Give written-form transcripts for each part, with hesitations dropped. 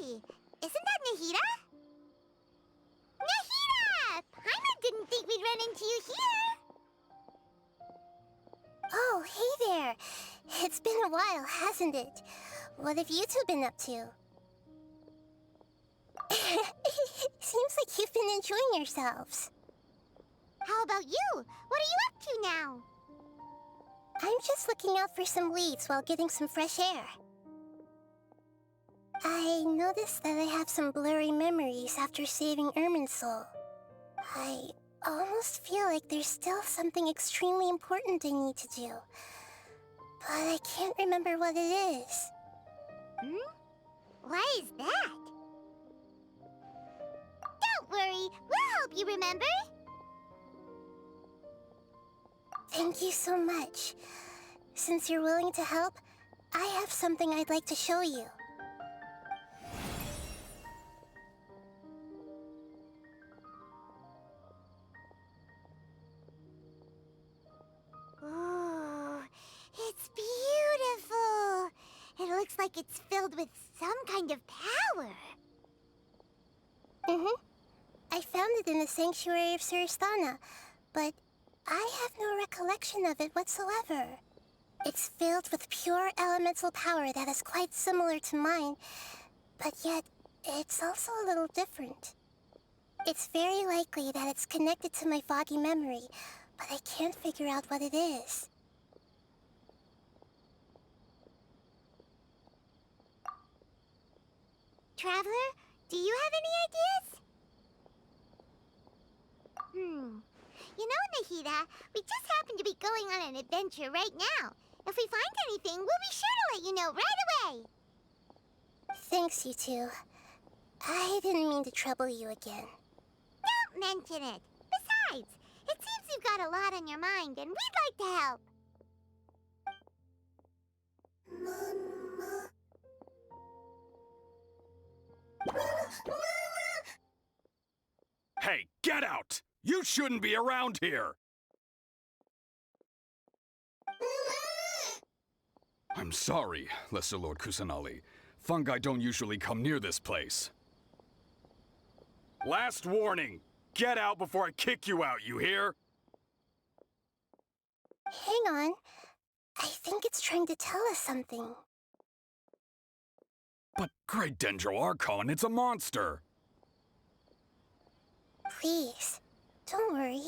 Hey, isn't that Nahida? Nahida! Paimon didn't think we'd run into you here. Oh, hey there. It's been a while, hasn't it? What have you two been up to? Seems like you've been enjoying yourselves. How about you? What are you up to now? I'm just looking out for some leads while getting some fresh air. I noticed that I have some blurry memories after saving Irminsul. I almost feel like there's still something extremely important I need to do. But I can't remember what it is. Why is that? Don't worry, we'll help you remember. Thank you so much. Since you're willing to help, I have something I'd like to show you. Ooh, it's beautiful. It looks like it's filled with some kind of power. I found it in the sanctuary of Suristana, but I have no recollection of it whatsoever. It's filled with pure elemental power that is quite similar to mine, but yet it's also a little different. It's very likely that it's connected to my foggy memory, but I can't figure out what it is. Traveler, do you have any ideas? You know, Nahida, we just happen to be going on an adventure right now. If we find anything, we'll be sure to let you know right away. Thanks, you two. I didn't mean to trouble you again. Don't mention it. Besides, it seems you've got a lot on your mind, and we'd like to help. Hey, get out! You shouldn't be around here! I'm sorry, Lesser Lord Kusanali. Fungi don't usually come near this place. Last warning! Get out before I kick you out, you hear? Hang on. I think it's trying to tell us something. But Great Dendro Archon, it's a monster! Please, don't worry.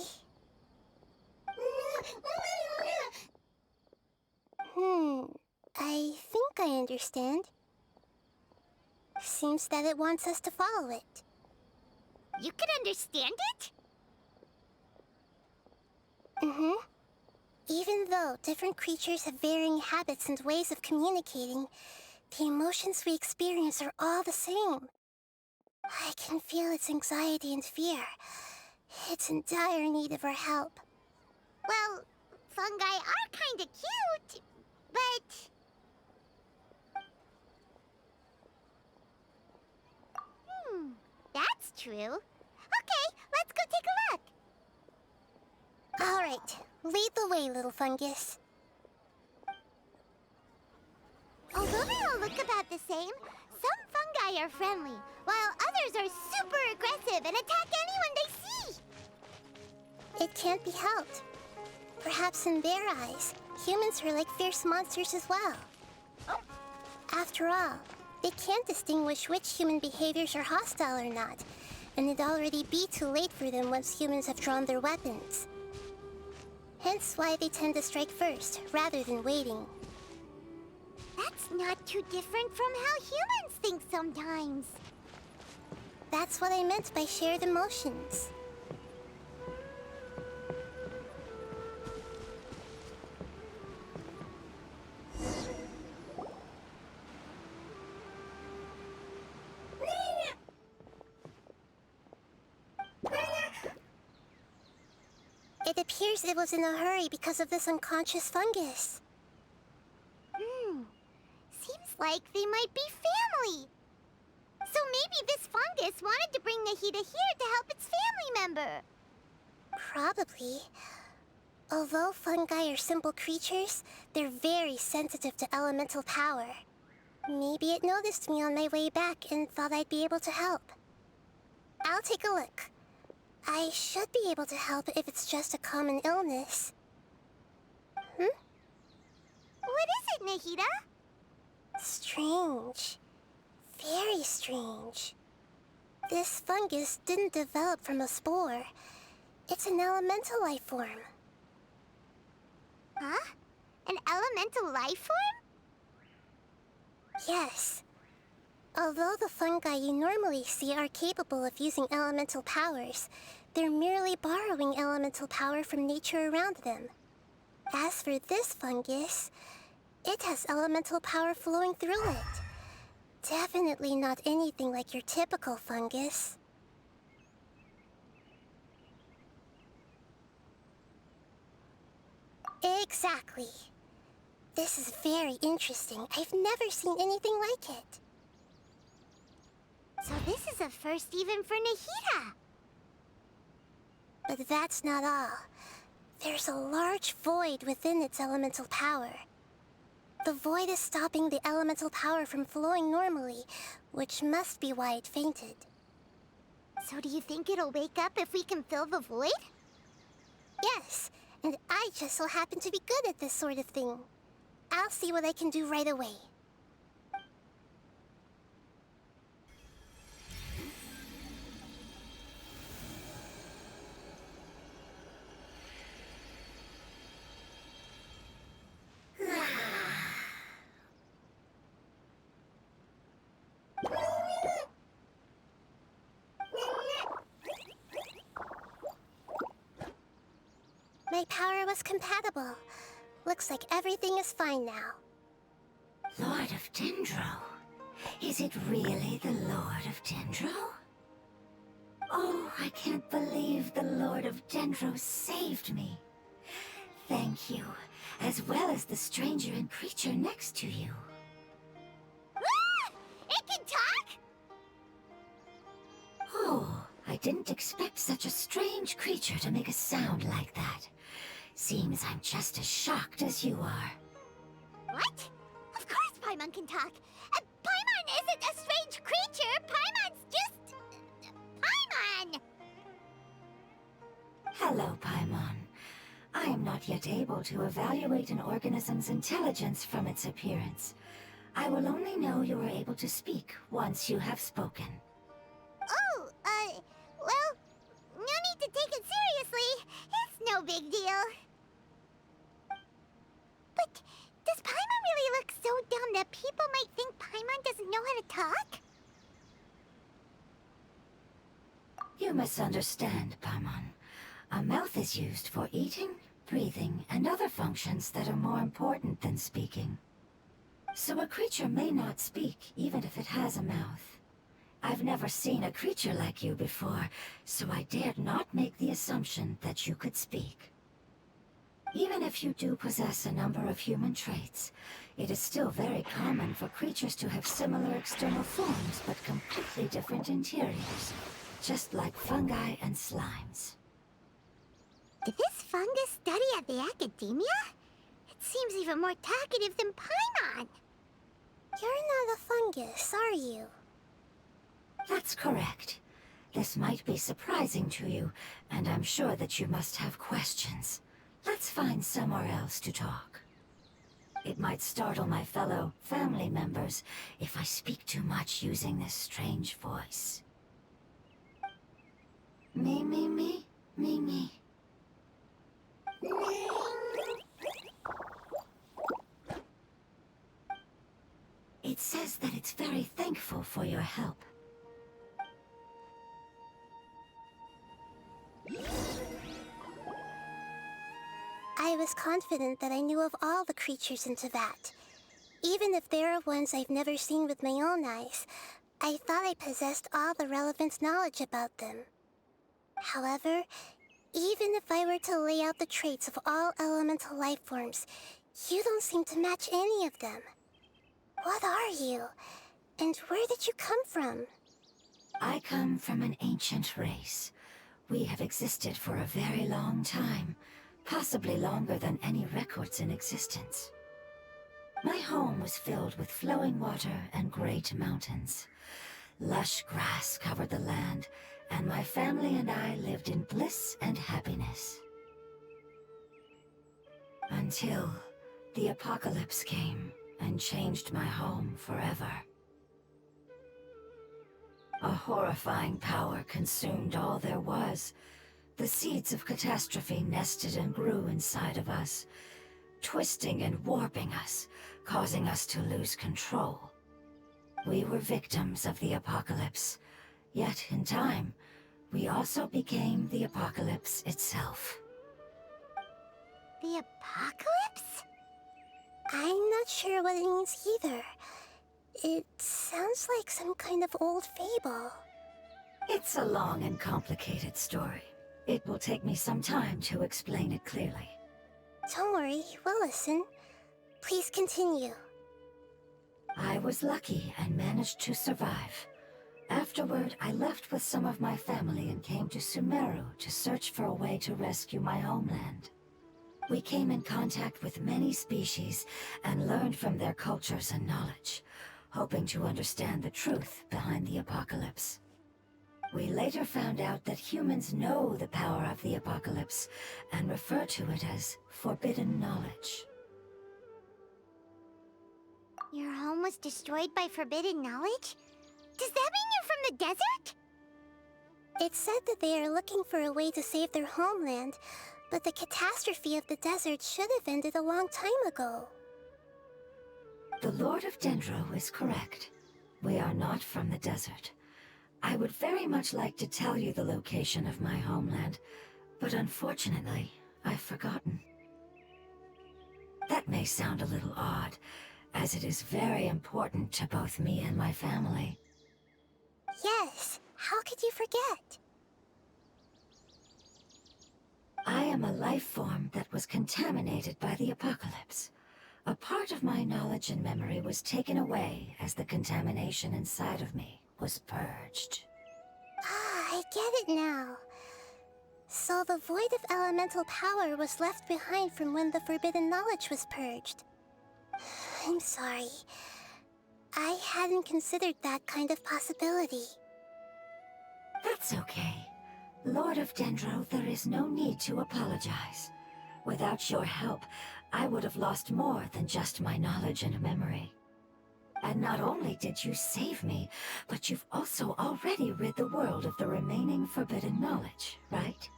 I think I understand. Seems that it wants us to follow it. You can understand it? Even though different creatures have varying habits and ways of communicating, the emotions we experience are all the same. I can feel its anxiety and fear. It's in dire need of our help. Well, fungi are kinda cute, but... that's true. Okay, let's go take a look. All right, lead the way, little fungus. Although they all look about the same, some fungi are friendly, while others are super aggressive and attack anyone they see. It can't be helped. Perhaps in their eyes, humans are like fierce monsters as well. After all, they can't distinguish which human behaviors are hostile or not, and it'd already be too late for them once humans have drawn their weapons. Hence why they tend to strike first, rather than waiting. That's not too different from how humans think sometimes. That's what I meant by shared emotions. It appears it was in a hurry because of this unconscious fungus. Seems like they might be family. So maybe this fungus wanted to bring Nahida here to help its family member. Probably. Although fungi are simple creatures, they're very sensitive to elemental power. Maybe it noticed me on my way back and thought I'd be able to help. I'll take a look. I should be able to help if it's just a common illness. What is it, Nahida? Strange. Very strange. This fungus didn't develop from a spore. It's an elemental life form. Huh? An elemental life form? Yes. Although the fungi you normally see are capable of using elemental powers, they're merely borrowing elemental power from nature around them. As for this fungus, it has elemental power flowing through it. Definitely not anything like your typical fungus. Exactly. This is very interesting. I've never seen anything like it. So this is a first even for Nahida. But that's not all. There's a large void within its elemental power. The void is stopping the elemental power from flowing normally, which must be why it fainted. So do you think it'll wake up if we can fill the void? Yes, and I just so happen to be good at this sort of thing. I'll see what I can do right away. My power was compatible. Looks like everything is fine now. Lord of Dendro? Is it really the Lord of Dendro? Oh, I can't believe the Lord of Dendro saved me. Thank you, as well as the stranger and creature next to you. Ah! It can talk? Oh, I didn't expect such a strange creature to make a sound like that. Seems I'm just as shocked as you are. What? Of course Paimon can talk. Paimon isn't a strange creature. Paimon's just... Paimon! Hello, Paimon. I am not yet able to evaluate an organism's intelligence from its appearance. I will only know you are able to speak once you have spoken. Oh, well, no need to take it seriously. It's no big deal. But does Paimon really look so dumb that people might think Paimon doesn't know how to talk? You misunderstand, Paimon. A mouth is used for eating, breathing, and other functions that are more important than speaking. So a creature may not speak, even if it has a mouth. I've never seen a creature like you before, so I dared not make the assumption that you could speak. Even if you do possess a number of human traits, it is still very common for creatures to have similar external forms but completely different interiors, just like fungi and slimes. Did this fungus study at the academia? It seems even more talkative than Paimon. You're not a fungus, are you? That's correct. This might be surprising to you, and I'm sure that you must have questions. Let's find somewhere else to talk. It might startle my fellow family members if I speak too much using this strange voice. Me, me, me, me, me. It says that it's very thankful for your help. I was confident that I knew of all the creatures in Teyvat. Even if there are ones I've never seen with my own eyes, I thought I possessed all the relevant knowledge about them. However, even if I were to lay out the traits of all elemental life forms, you don't seem to match any of them. What are you? And where did you come from? I come from an ancient race. We have existed for a very long time, possibly longer than any records in existence. My home was filled with flowing water and great mountains. Lush grass covered the land, and my family and I lived in bliss and happiness. Until the apocalypse came and changed my home forever. A horrifying power consumed all there was. The seeds of catastrophe nested and grew inside of us, twisting and warping us, causing us to lose control. We were victims of the apocalypse, yet in time, we also became the apocalypse itself. The apocalypse? I'm not sure what it means either. It sounds like some kind of old fable. It's a long and complicated story. It will take me some time to explain it clearly. Don't worry, we'll listen. Please continue. I was lucky and managed to survive. Afterward, I left with some of my family and came to Sumeru to search for a way to rescue my homeland. We came in contact with many species and learned from their cultures and knowledge, hoping to understand the truth behind the apocalypse. We later found out that humans know the power of the apocalypse and refer to it as forbidden knowledge. Your home was destroyed by forbidden knowledge? Does that mean you're from the desert? It said that they are looking for a way to save their homeland, but the catastrophe of the desert should have ended a long time ago. The Lord of Dendro is correct. We are not from the desert. I would very much like to tell you the location of my homeland, but unfortunately, I've forgotten. That may sound a little odd, as it is very important to both me and my family. Yes, how could you forget? I am a life form that was contaminated by the apocalypse. A part of my knowledge and memory was taken away as the contamination inside of me was purged. Ah, I get it now. So the void of elemental power was left behind from when the forbidden knowledge was purged. I'm sorry. I hadn't considered that kind of possibility. That's okay. Lord of Dendro, there is no need to apologize. Without your help, I would have lost more than just my knowledge and memory. And not only did you save me, but you've also already rid the world of the remaining forbidden knowledge, right?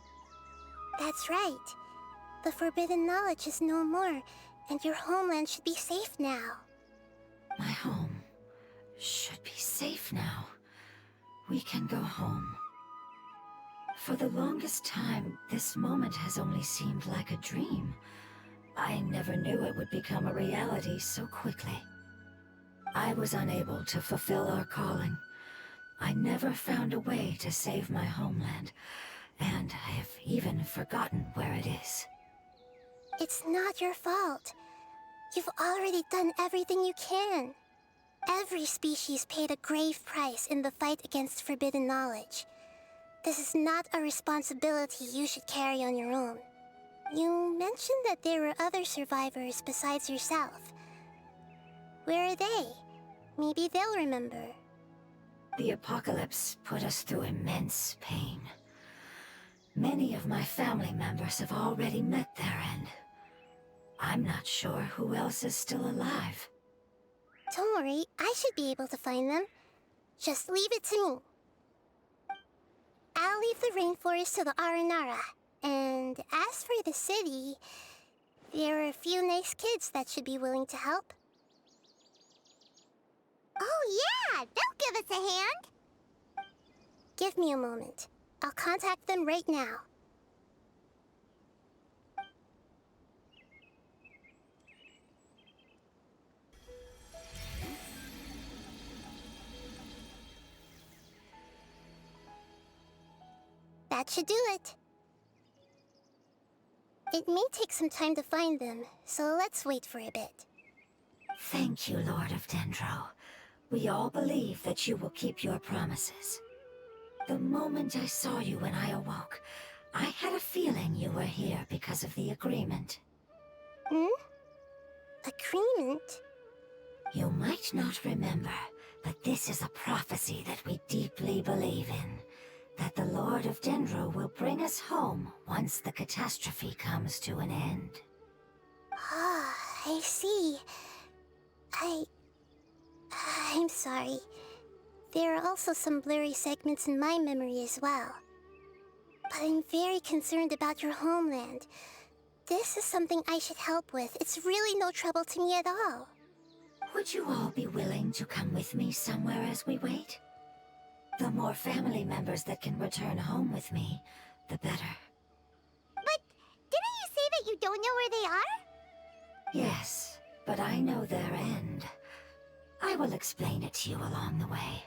That's right. The forbidden knowledge is no more, and your homeland should be safe now. My home should be safe now. We can go home. For the longest time, this moment has only seemed like a dream. I never knew it would become a reality so quickly. I was unable to fulfill our calling. I never found a way to save my homeland, and I have even forgotten where it is. It's not your fault. You've already done everything you can. Every species paid a grave price in the fight against forbidden knowledge. This is not a responsibility you should carry on your own. You mentioned that there were other survivors besides yourself. Where are they? Maybe they'll remember. The apocalypse put us through immense pain. Many of my family members have already met their end. I'm not sure who else is still alive. Don't worry, I should be able to find them. Just leave it to me. I'll leave the rainforest to the Aranara. And as for the city, there are a few nice kids that should be willing to help. Oh yeah, they'll give us a hand. Give me a moment. I'll contact them right now. That should do it. It may take some time to find them, so let's wait for a bit. Thank you, Lord of Dendro. We all believe that you will keep your promises. The moment I saw you when I awoke, I had a feeling you were here because of the agreement. Hmm? Agreement? You might not remember, but this is a prophecy that we deeply believe in. That the Lord of Dendro will bring us home once the catastrophe comes to an end. Ah, I see. I'm sorry. There are also some blurry segments in my memory as well. But I'm very concerned about your homeland. This is something I should help with. It's really no trouble to me at all. Would you all be willing to come with me somewhere as we wait? The more family members that can return home with me, the better. But didn't you say that you don't know where they are? Yes, but I know their end. I will explain it to you along the way.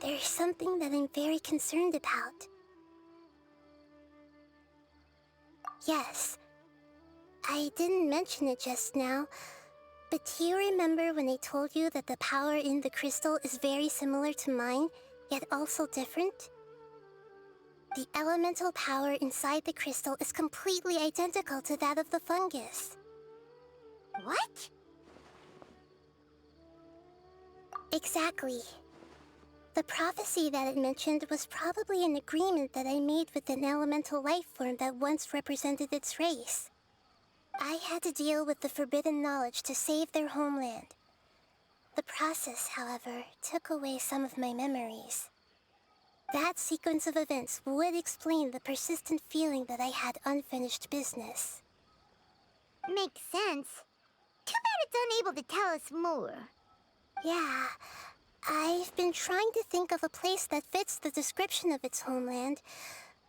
There's something that I'm very concerned about. Yes, I didn't mention it just now, but do you remember when I told you that the power in the crystal is very similar to mine, yet also different? The elemental power inside the crystal is completely identical to that of the fungus. What? Exactly. The prophecy that it mentioned was probably an agreement that I made with an elemental life form that once represented its race. I had to deal with the forbidden knowledge to save their homeland. The process, however, took away some of my memories. That sequence of events would explain the persistent feeling that I had unfinished business. Makes sense. Too bad it's unable to tell us more. Yeah, I've been trying to think of a place that fits the description of its homeland,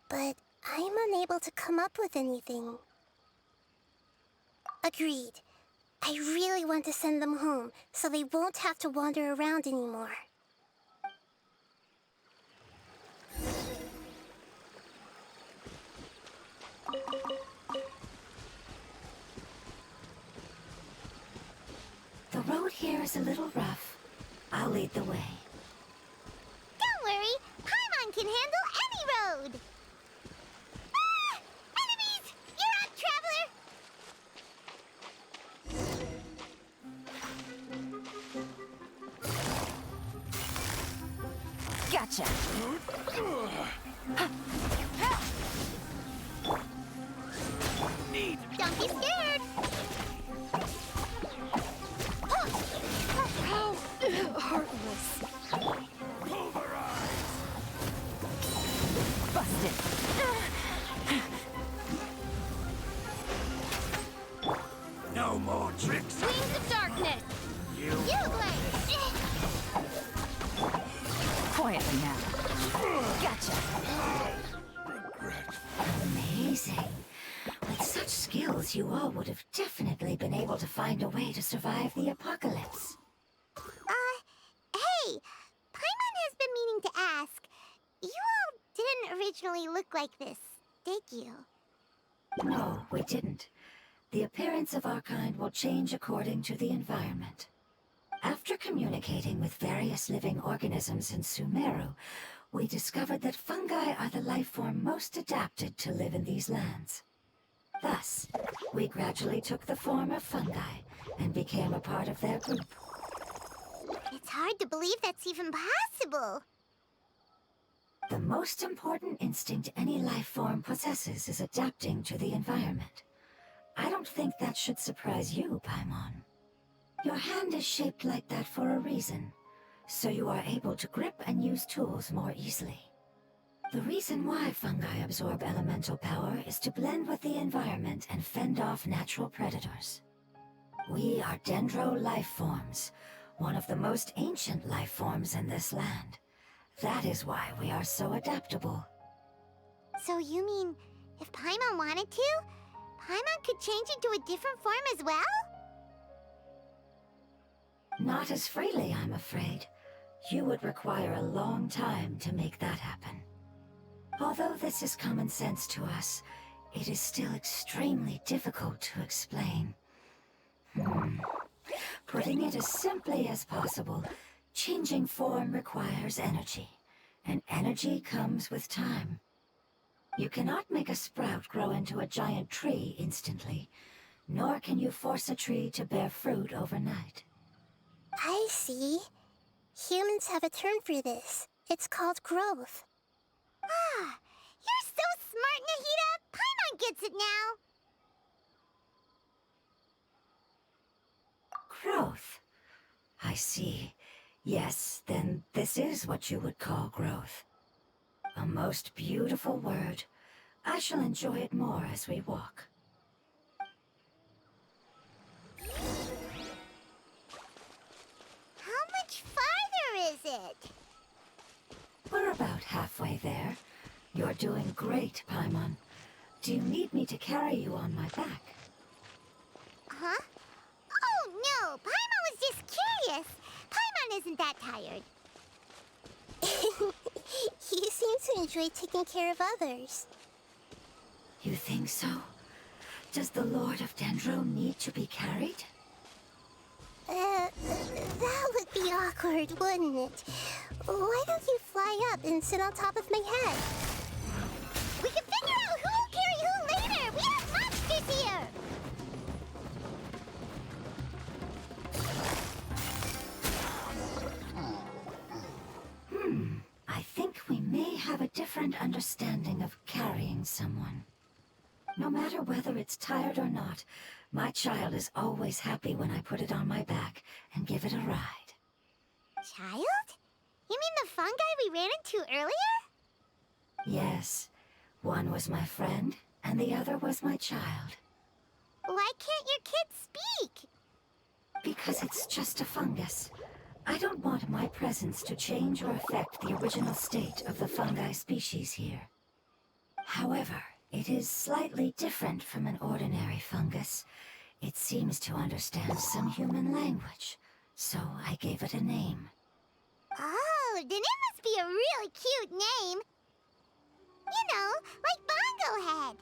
but I'm unable to come up with anything. Agreed. I really want to send them home, so they won't have to wander around anymore. The road here is a little rough. I'll lead the way. Don't worry, Paimon can handle any road! Ah! Enemies! You're up, traveler! Gotcha! Neat. Don't be scared! Heartless. Pulverize. Busted. No more tricks. Wings of darkness! You. Blade! Quietly now. Gotcha. Regret. Amazing. With such skills, you all would have definitely been able to find a way to survive the apocalypse. Hey! Paimon has been meaning to ask. You all didn't originally look like this, did you? No, we didn't. The appearance of our kind will change according to the environment. After communicating with various living organisms in Sumeru, we discovered that fungi are the life form most adapted to live in these lands. Thus, we gradually took the form of fungi and became a part of their group. It's hard to believe that's even possible. The most important instinct any life form possesses is adapting to the environment. I don't think that should surprise you, Paimon. Your hand is shaped like that for a reason, so you are able to grip and use tools more easily. The reason why fungi absorb elemental power is to blend with the environment and fend off natural predators. We are dendro life forms, one of the most ancient life forms in this land. That is why we are so adaptable. So you mean, if Paimon wanted to, Paimon could change into a different form as well? Not as freely, I'm afraid. You would require a long time to make that happen. Although this is common sense to us, it is still extremely difficult to explain. Putting it as simply as possible, changing form requires energy, and energy comes with time. You cannot make a sprout grow into a giant tree instantly, nor can you force a tree to bear fruit overnight. I see. Humans have a term for this. It's called growth. Ah, you're so smart, Nahida! Paimon gets it now! Growth. I see. Yes, then this is what you would call growth. A most beautiful word. I shall enjoy it more as we walk. How much farther is it? We're about halfway there. You're doing great, Paimon. Do you need me to carry you on my back? Huh? Oh, no! Paimon was just curious! Paimon isn't that tired. You seem to enjoy taking care of others. You think so? Does the Lord of Dendro need to be carried? That would be awkward, wouldn't it? Why don't you fly up and sit on top of my head? We can figure out who'll carry who later! We have monsters here! I think we may have a different understanding of carrying someone. No matter whether it's tired or not, my child is always happy when I put it on my back and give it a ride. Child? You mean the fungi we ran into earlier? Yes, one was my friend, and the other was my child. Why can't your kid speak? Because it's just a fungus. I don't want my presence to change or affect the original state of the fungi species here. However, it is slightly different from an ordinary fungus. It seems to understand some human language, so I gave it a name. Oh, then it must be a really cute name. You know, like Bongo Head.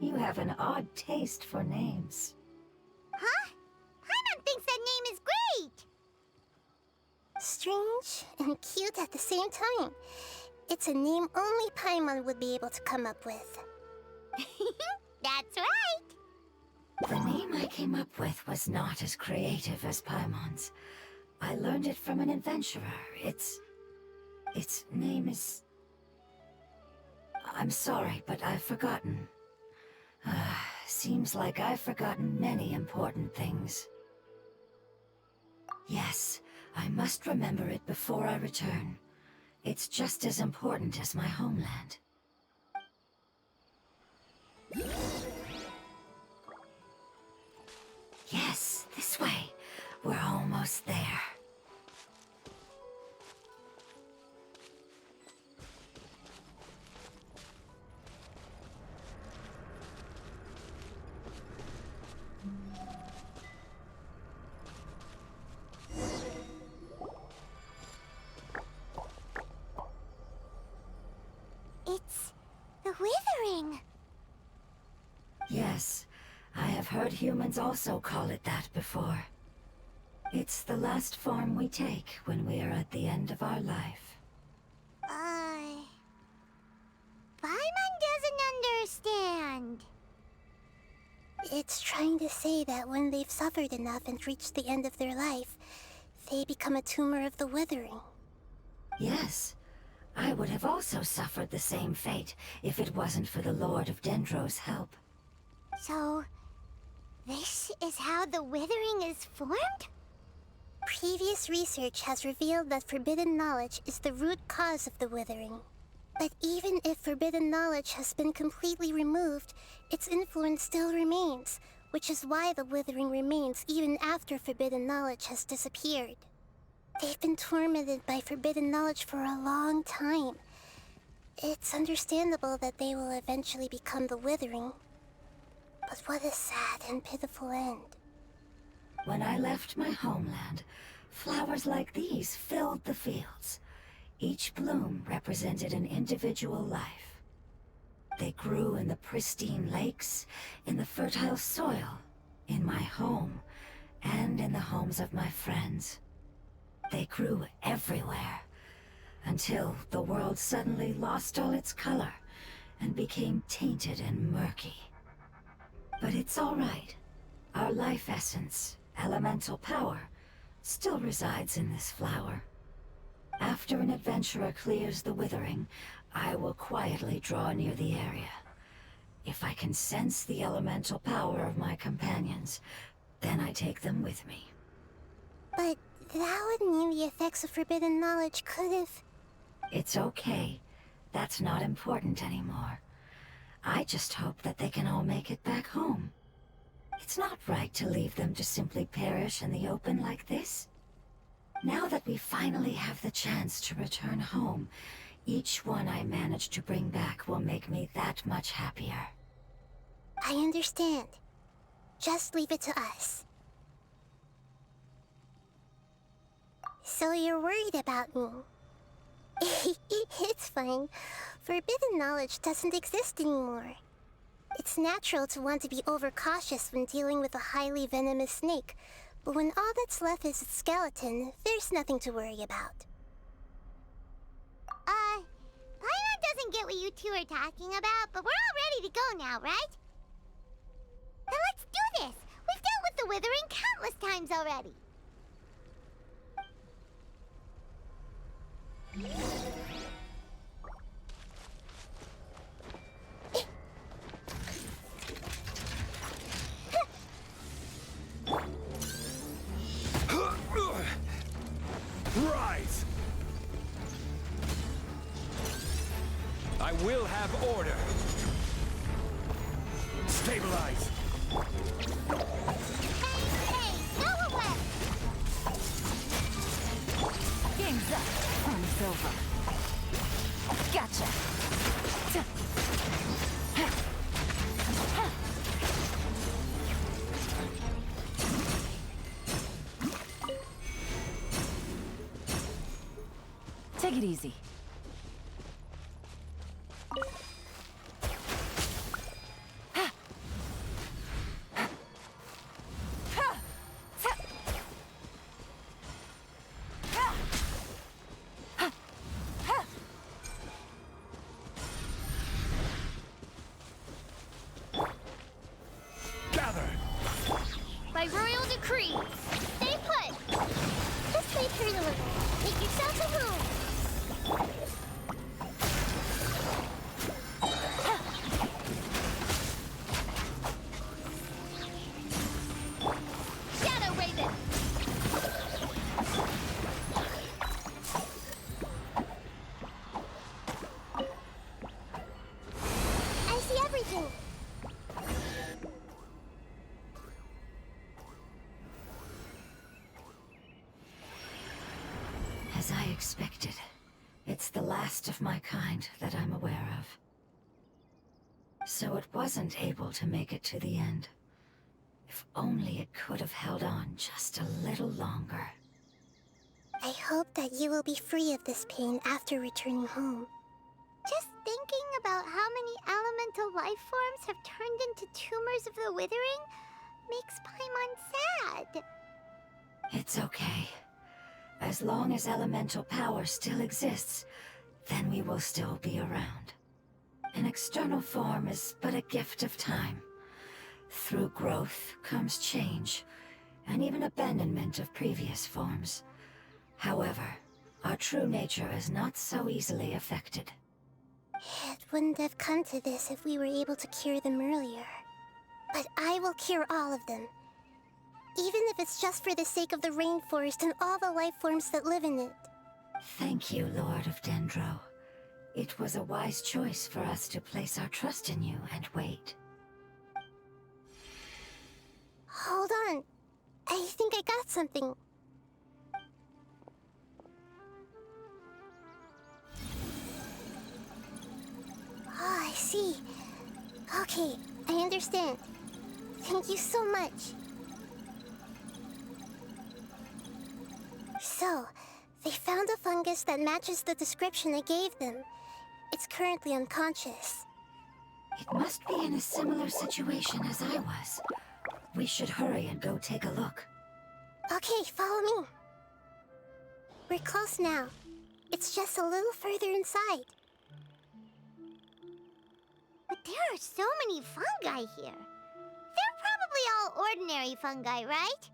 You have an odd taste for names. Huh? Paimon thinks that name is great! Strange and cute at the same time. It's a name only Paimon would be able to come up with. That's right! The name I came up with was not as creative as Paimon's. I learned it from an adventurer. Its name is... I'm sorry, but I've forgotten. Seems like I've forgotten many important things. Yes, I must remember it before I return. It's just as important as my homeland. Yes, this way. We're almost there. It's the Withering. Yes, I have heard humans also call it that before. It's the last form we take when we are at the end of our life. Paimon doesn't understand. It's trying to say that when they've suffered enough and reached the end of their life, they become a tumor of the Withering. Yes, I would have also suffered the same fate if it wasn't for the Lord of Dendro's help. So, this is how the Withering is formed? Previous research has revealed that forbidden knowledge is the root cause of the Withering. But even if forbidden knowledge has been completely removed, its influence still remains, which is why the Withering remains even after forbidden knowledge has disappeared. They've been tormented by forbidden knowledge for a long time. It's understandable that they will eventually become the Withering. But what a sad and pitiful end. When I left my homeland, flowers like these filled the fields. Each bloom represented an individual life. They grew in the pristine lakes, in the fertile soil, in my home, and in the homes of my friends. They grew everywhere, until the world suddenly lost all its color and became tainted and murky. But it's all right. Our life essence, elemental power, still resides in this flower. After an adventurer clears the Withering, I will quietly draw near the area. If I can sense the elemental power of my companions, then I take them with me. But that would mean the effects of forbidden knowledge could have... It's okay. That's not important anymore. I just hope that they can all make it back home. It's not right to leave them to simply perish in the open like this. Now that we finally have the chance to return home, each one I manage to bring back will make me that much happier. I understand. Just leave it to us. So you're worried about me? It's fine. Forbidden knowledge doesn't exist anymore. It's natural to want to be overcautious when dealing with a highly venomous snake, but when all that's left is its skeleton, there's nothing to worry about. Paimon doesn't get what you two are talking about, but we're all ready to go now, right? Then let's do this! We've dealt with the Withering countless times already! Rise! I will have order. Stabilize. Hey, go away! Game's up. Time's over. Gotcha. Take it easy. Gather. By royal decree, stay put! Just wait here a little. Make yourself at home. Shadow Raven! I see everything. As I expected, it's the last of my kind that I'm aware of. So it wasn't able to make it to the end. If only it could have held on just a little longer. I hope that you will be free of this pain after returning home. Just thinking about how many elemental life forms have turned into tumors of the Withering makes Paimon sad. It's okay. As long as elemental power still exists, then we will still be around. An external form is but a gift of time. Through growth comes change, and even abandonment of previous forms. However, our true nature is not so easily affected. It wouldn't have come to this if we were able to cure them earlier. But I will cure all of them. Even if it's just for the sake of the rainforest and all the life forms that live in it. Thank you, Lord of Dendro. It was a wise choice for us to place our trust in you and wait. Hold on. I think I got something. Okay, I understand. Thank you so much. So, they found a fungus that matches the description I gave them. It's currently unconscious. It must be in a similar situation as I was. We should hurry and go take a look. Okay, follow me. We're close now. It's just a little further inside. But there are so many fungi here. They're probably all ordinary fungi, right?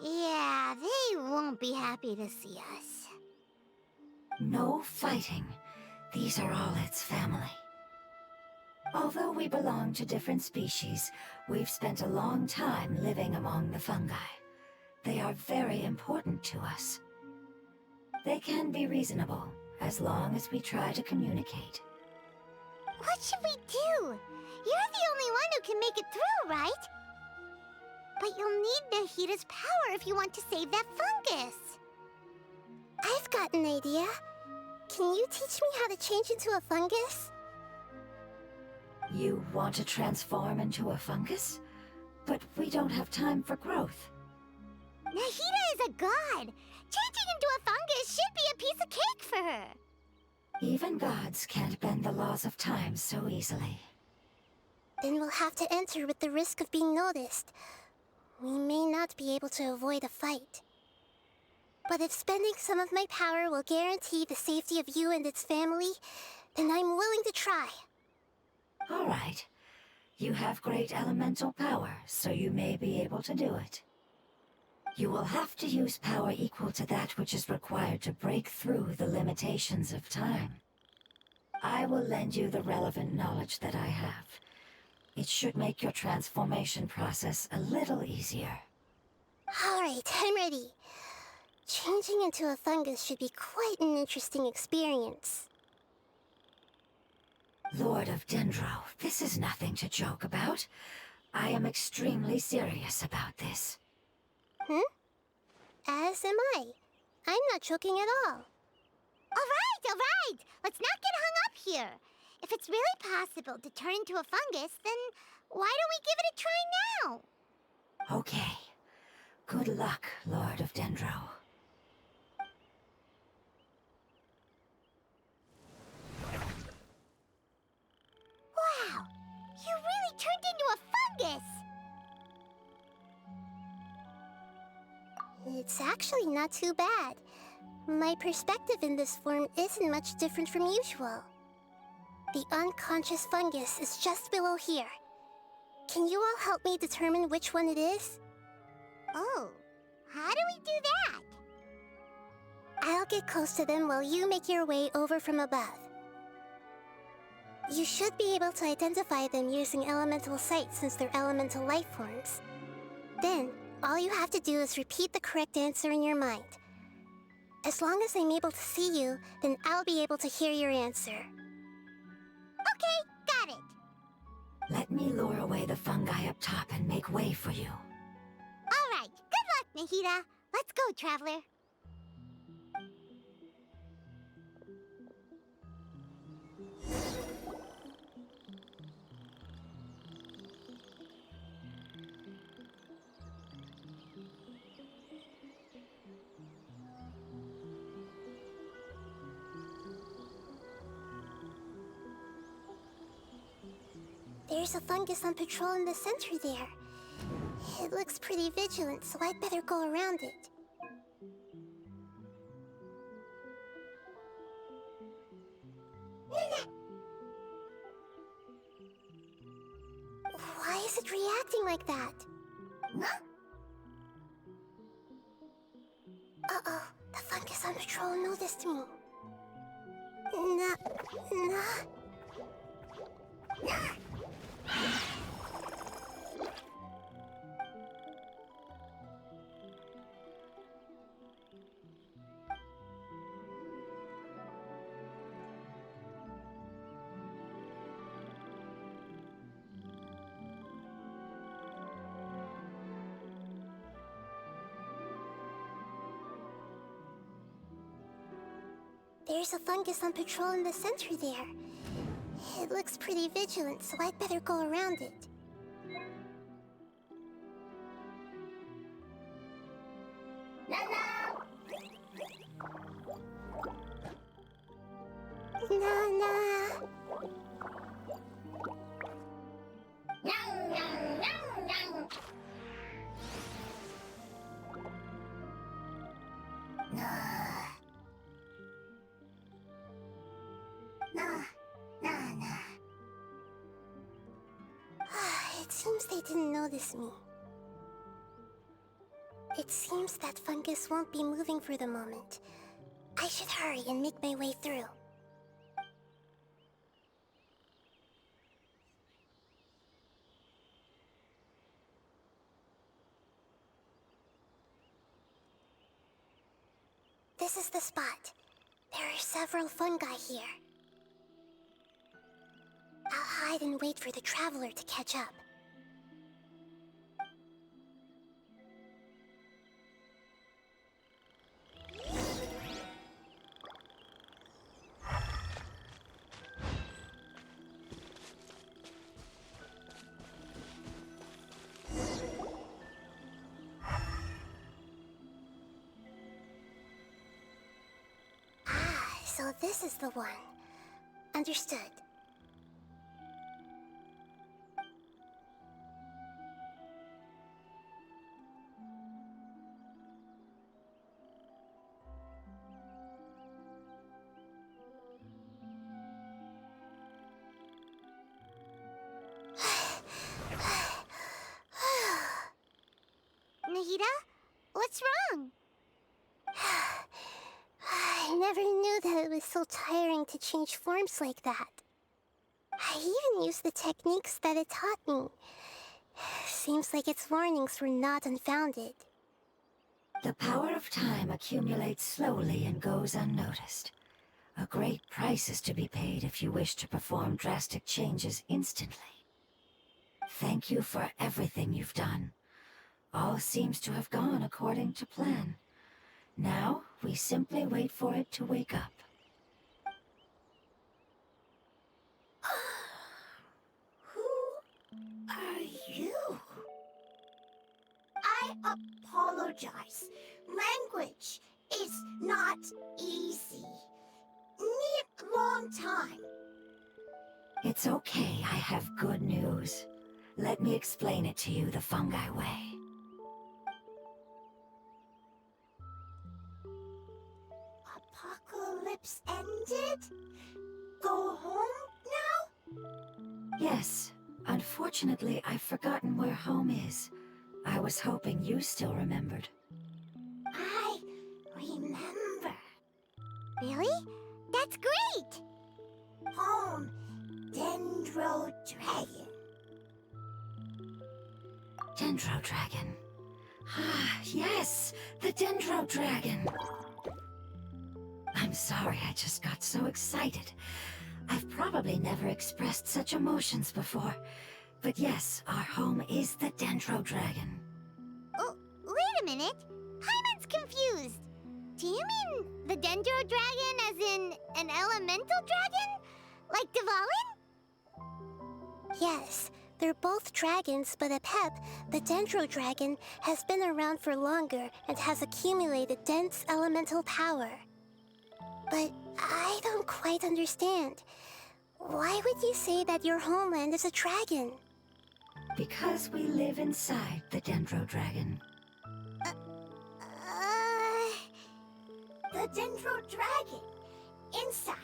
Yeah, they won't be happy to see us. No fighting. These are all its family. Although we belong to different species, we've spent a long time living among the fungi. They are very important to us. They can be reasonable, as long as we try to communicate. What should we do? You're the only one who can make it through, right? But you'll need Nahita's power if you want to save that fungus. I've got an idea. Can you teach me how to change into a fungus? You want to transform into a fungus? But we don't have time for growth. Nahita is a god. Changing into a fungus should be a piece of cake for her. Even gods can't bend the laws of time so easily. Then we'll have to enter with the risk of being noticed. We may not be able to avoid a fight. But if spending some of my power will guarantee the safety of you and its family, then I'm willing to try. All right. You have great elemental power, so you may be able to do it. You will have to use power equal to that which is required to break through the limitations of time. I will lend you the relevant knowledge that I have. It should make your transformation process a little easier. All right, I'm ready. Changing into a fungus should be quite an interesting experience. Lord of Dendro, this is nothing to joke about. I am extremely serious about this. As am I. I'm not joking at all. All right. Let's not get hung up here. If it's really possible to turn into a fungus, then why don't we give it a try now? Okay. Good luck, Lord of Dendro. Wow, you really turned into a fungus! It's actually not too bad. My perspective in this form isn't much different from usual. The unconscious fungus is just below here. Can you all help me determine which one it is? Oh, how do we do that? I'll get close to them while you make your way over from above. You should be able to identify them using elemental sight since they're elemental life forms. Then, all you have to do is repeat the correct answer in your mind. As long as I'm able to see you, then I'll be able to hear your answer. Okay, got it. Let me lure away the fungi up top and make way for you. All right, good luck, Nahita. Let's go, Traveler. There's a fungus on patrol in the center there. It looks pretty vigilant, so I'd better go around it. Why is it reacting like that? Uh-oh, the fungus on patrol noticed me. Nah. There's a fungus on patrol in the center there. It looks pretty vigilant, so I'd better go around it. Nana! It seems they didn't notice me. It seems that fungus won't be moving for the moment. I should hurry and make my way through. This is the spot. There are several fungi here. I'll hide and wait for the traveler to catch up. So this is the one. Understood. Nahida? What's wrong? I never knew that it was so tiring to change forms like that. I even used the techniques that it taught me. Seems like its warnings were not unfounded. The power of time accumulates slowly and goes unnoticed. A great price is to be paid if you wish to perform drastic changes instantly. Thank you for everything you've done. All seems to have gone according to plan. Now, we simply wait for it to wake up. Who are you? I apologize. Language is not easy. Need long time. It's okay, I have good news. Let me explain it to you the fungi way. Apocalypse ended? Go home now? Yes. Unfortunately, I've forgotten where home is. I was hoping you still remembered. I remember. Really? That's great! Home, Dendro Dragon. Dendro Dragon. Ah, yes! The Dendro Dragon! I'm sorry, I just got so excited. I've probably never expressed such emotions before. But yes, our home is the Dendro Dragon. Oh, wait a minute. Paimon's confused. Do you mean the Dendro Dragon as in an elemental dragon? Like Dvalin? Yes, they're both dragons, but Apep, the Dendro Dragon, has been around for longer and has accumulated dense elemental power. But I don't quite understand. Why would you say that your homeland is a dragon? Because we live inside the Dendro Dragon. The Dendro Dragon. Inside.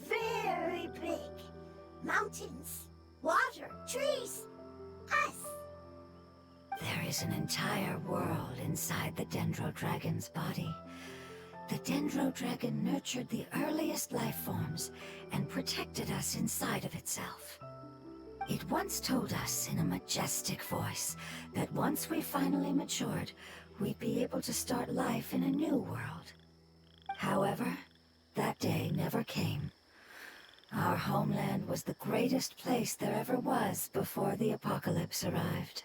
Very big. Mountains, water, trees. Us. There is an entire world inside the Dendro Dragon's body. The Dendro Dragon nurtured the earliest life forms and protected us inside of itself. It once told us in a majestic voice that once we finally matured, we'd be able to start life in a new world. However, that day never came. Our homeland was the greatest place there ever was before the apocalypse arrived.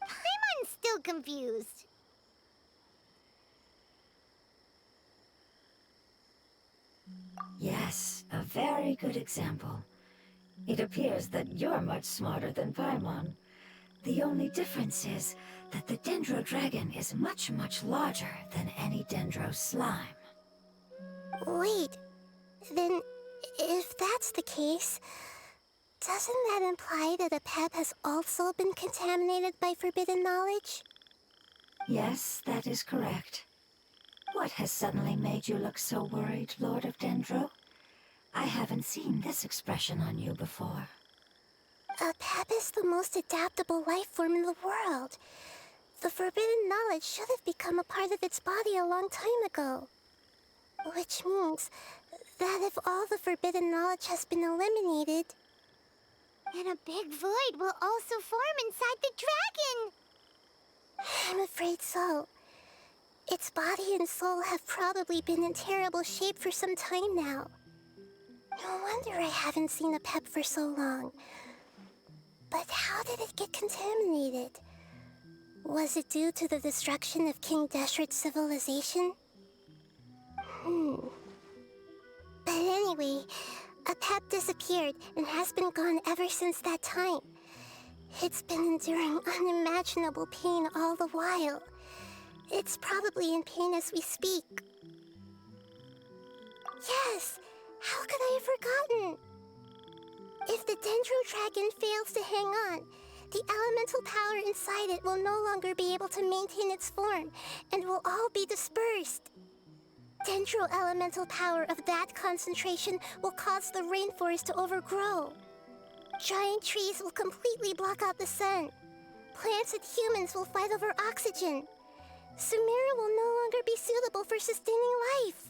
Paimon's still confused. Yes, a very good example. It appears that you're much smarter than Paimon. The only difference is that the Dendro Dragon is much, much larger than any Dendro slime. Wait, then if that's the case, doesn't that imply that a pet has also been contaminated by forbidden knowledge? Yes, that is correct. What has suddenly made you look so worried, Lord of Dendro? I haven't seen this expression on you before. A pep is the most adaptable life form in the world. The forbidden knowledge should have become a part of its body a long time ago. Which means that if all the forbidden knowledge has been eliminated... And a big void will also form inside the dragon! I'm afraid so. Its body and soul have probably been in terrible shape for some time now. No wonder I haven't seen a pep for so long. But how did it get contaminated? Was it due to the destruction of King Deshret's civilization? But anyway, a pep disappeared and has been gone ever since that time. It's been enduring unimaginable pain all the while. It's probably in pain as we speak. Yes! How could I have forgotten? If the Dendro Dragon fails to hang on, the elemental power inside it will no longer be able to maintain its form and will all be dispersed. Dendro elemental power of that concentration will cause the rainforest to overgrow. Giant trees will completely block out the sun. Plants and humans will fight over oxygen. Sumeru will no longer be suitable for sustaining life.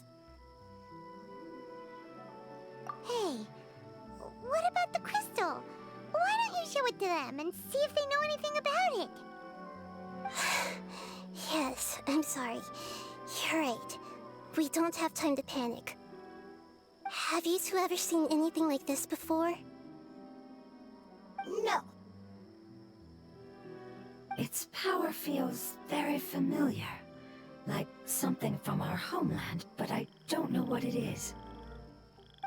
Hey, what about the crystal? Why don't you show it to them and see if they know anything about it? Yes, I'm sorry. You're right. We don't have time to panic. Have you two ever seen anything like this before? No. Its power feels very familiar. Like something from our homeland, but I don't know what it is.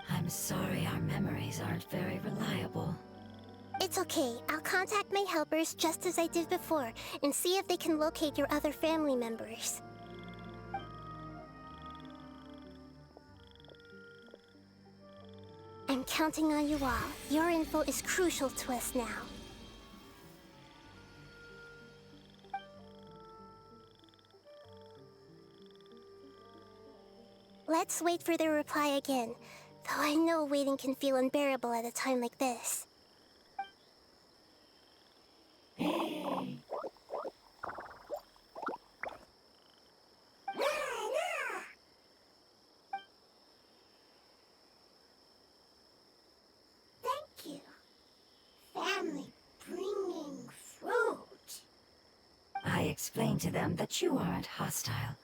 I'm sorry our memories aren't very reliable. It's okay. I'll contact my helpers just as I did before and see if they can locate your other family members. I'm counting on you all. Your info is crucial to us now. Let's wait for their reply again, though I know waiting can feel unbearable at a time like this. Thank you. Family bringing fruit. I explained to them that you aren't hostile.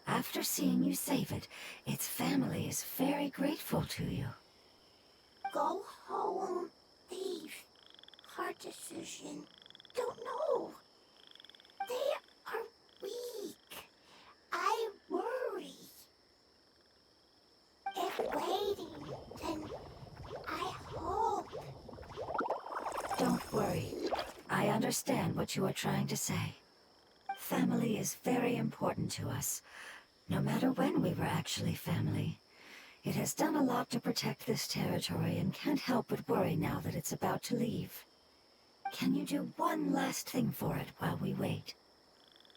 After seeing you save it, its family is very grateful to you. Go home, leave. Hard decision. Don't know. They are weak. I worry. If waiting, then I hope. Don't worry. I understand what you are trying to say. Family is very important to us, no matter when we were actually family. It has done a lot to protect this territory and can't help but worry now that it's about to leave. Can you do one last thing for it while we wait?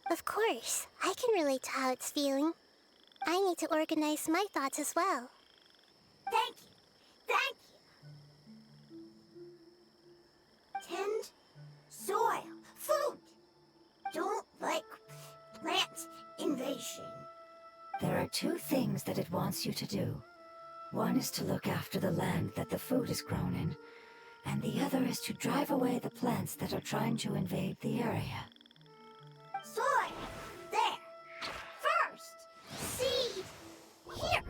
Of course. I can relate to how it's feeling. I need to organize my thoughts as well. Thank you. Thank you. Tend soil, food. Don't like plant invasion. There are two things that it wants you to do. One is to look after the land that the food is grown in, and the other is to drive away the plants that are trying to invade the area. Soil. There. First. Seed. Here.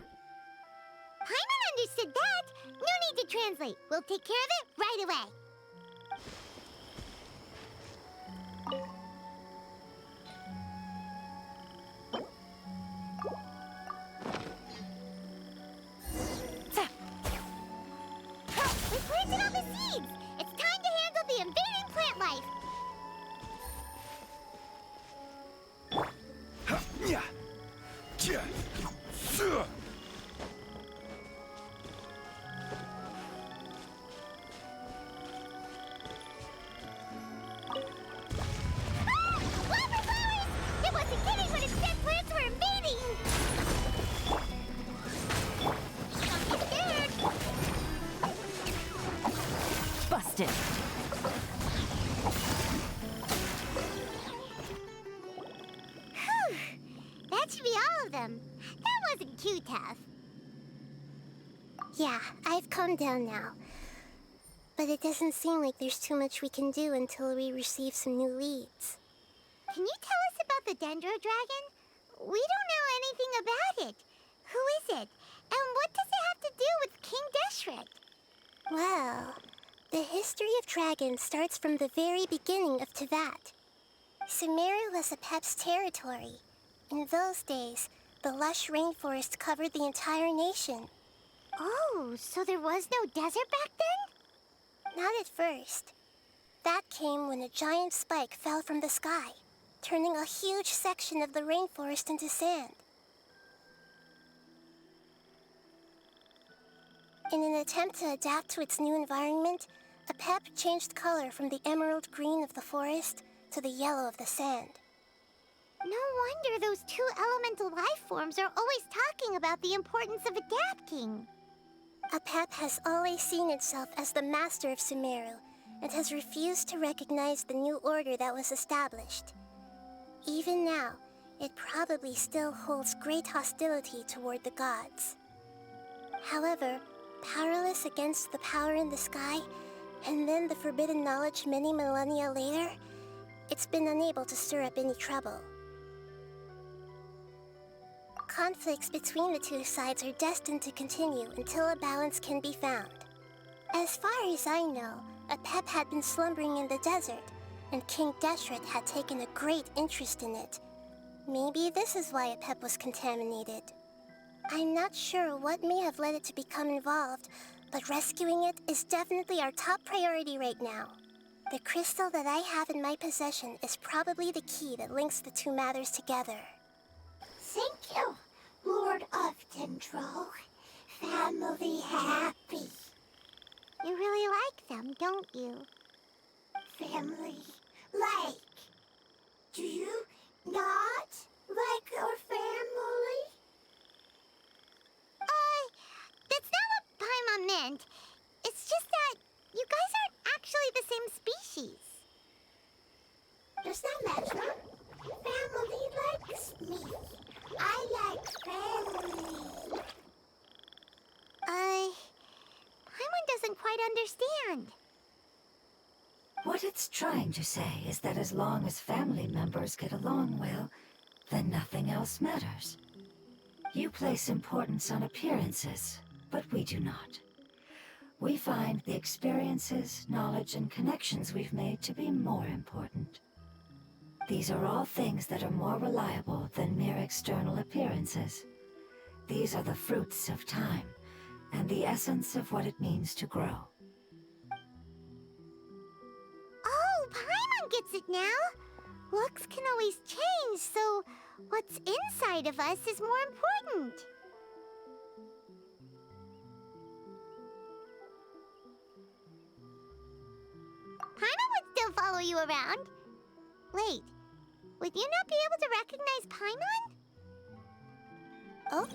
Paimon understood that. No need to translate. We'll take care of it right away. stick. Whew. That should be all of them. That wasn't too tough. Yeah, I've calmed down now. But it doesn't seem like there's too much we can do until we receive some new leads. Can you tell us about the Dendro Dragon? We don't know anything about it. Who is it? And what does it have to do with King Deshret? Well, the history of dragons starts from the very beginning of Tevat. Sumeru was Apep's territory. In those days, the lush rainforest covered the entire nation. Oh, so there was no desert back then? Not at first. That came when a giant spike fell from the sky, turning a huge section of the rainforest into sand. In an attempt to adapt to its new environment, Apep changed color from the emerald green of the forest to the yellow of the sand. No wonder those two elemental life forms are always talking about the importance of adapting. Apep has always seen itself as the master of Sumeru and has refused to recognize the new order that was established. Even now, it probably still holds great hostility toward the gods. However, powerless against the power in the sky, and then the forbidden knowledge many millennia later, it's been unable to stir up any trouble. Conflicts between the two sides are destined to continue until a balance can be found. As far as I know, Apep had been slumbering in the desert, and King Deshret had taken a great interest in it. Maybe this is why Apep was contaminated. I'm not sure what may have led it to become involved, but rescuing it is definitely our top priority right now. The crystal that I have in my possession is probably the key that links the two matters together. Thank you, Lord of Dendro. Family happy. You really like them, don't you? Family like. Do you not like your family? That's not what Paimon meant. It's just that you guys aren't actually the same species. Does that matter? Family likes me. I like family. Paimon doesn't quite understand. What it's trying to say is that as long as family members get along well, then nothing else matters. You place importance on appearances, but we do not. We find the experiences, knowledge, and connections we've made to be more important. These are all things that are more reliable than mere external appearances. These are the fruits of time, and the essence of what it means to grow. Oh, Paimon gets it now. Looks can always change, so what's inside of us is more important. Paimon would still follow you around. Wait, would you not be able to recognize Paimon? Oh?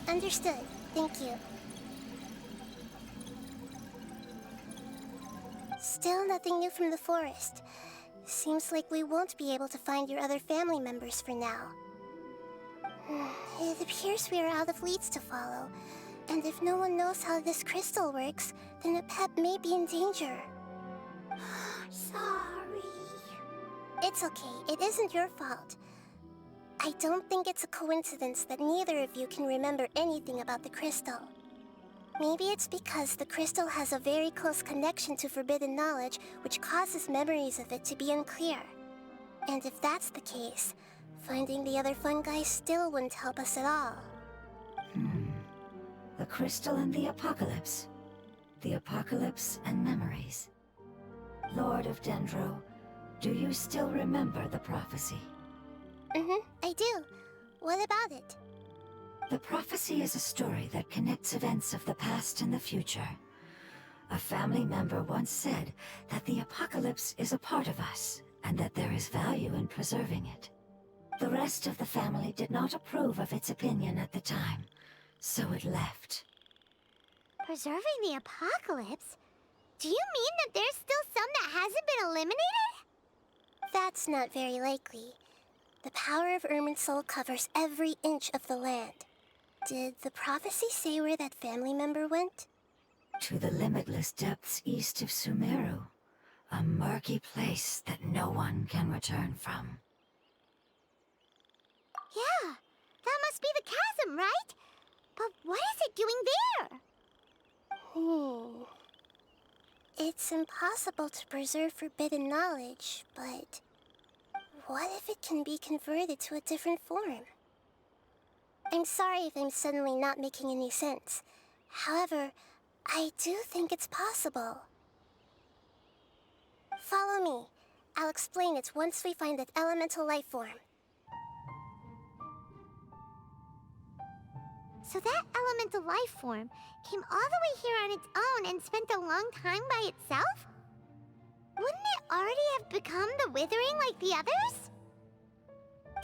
Understood. Thank you. Still nothing new from the forest. Seems like we won't be able to find your other family members for now. It appears we are out of leads to follow. And if no one knows how this crystal works, then Apep may be in danger. Sorry. It's okay. It isn't your fault. I don't think it's a coincidence that neither of you can remember anything about the crystal. Maybe it's because the crystal has a very close connection to forbidden knowledge, which causes memories of it to be unclear. And if that's the case, finding the other fungi still wouldn't help us at all. The crystal and the apocalypse. The apocalypse and memories. Lord of Dendro, do you still remember the prophecy? I do. What about it? The prophecy is a story that connects events of the past and the future. A family member once said that the apocalypse is a part of us, and that there is value in preserving it. The rest of the family did not approve of its opinion at the time, so it left. Preserving the apocalypse? Do you mean that there's still some that hasn't been eliminated? That's not very likely. The power of Irminsul covers every inch of the land. Did the prophecy say where that family member went? To the limitless depths east of Sumeru. A murky place that no one can return from. Yeah, that must be the chasm, right? But what is it doing there? It's impossible to preserve forbidden knowledge, but what if it can be converted to a different form? I'm sorry if I'm suddenly not making any sense. However, I do think it's possible. Follow me. I'll explain it once we find that elemental life form. So that elemental life form came all the way here on its own and spent a long time by itself? Wouldn't it already have become the Withering like the others?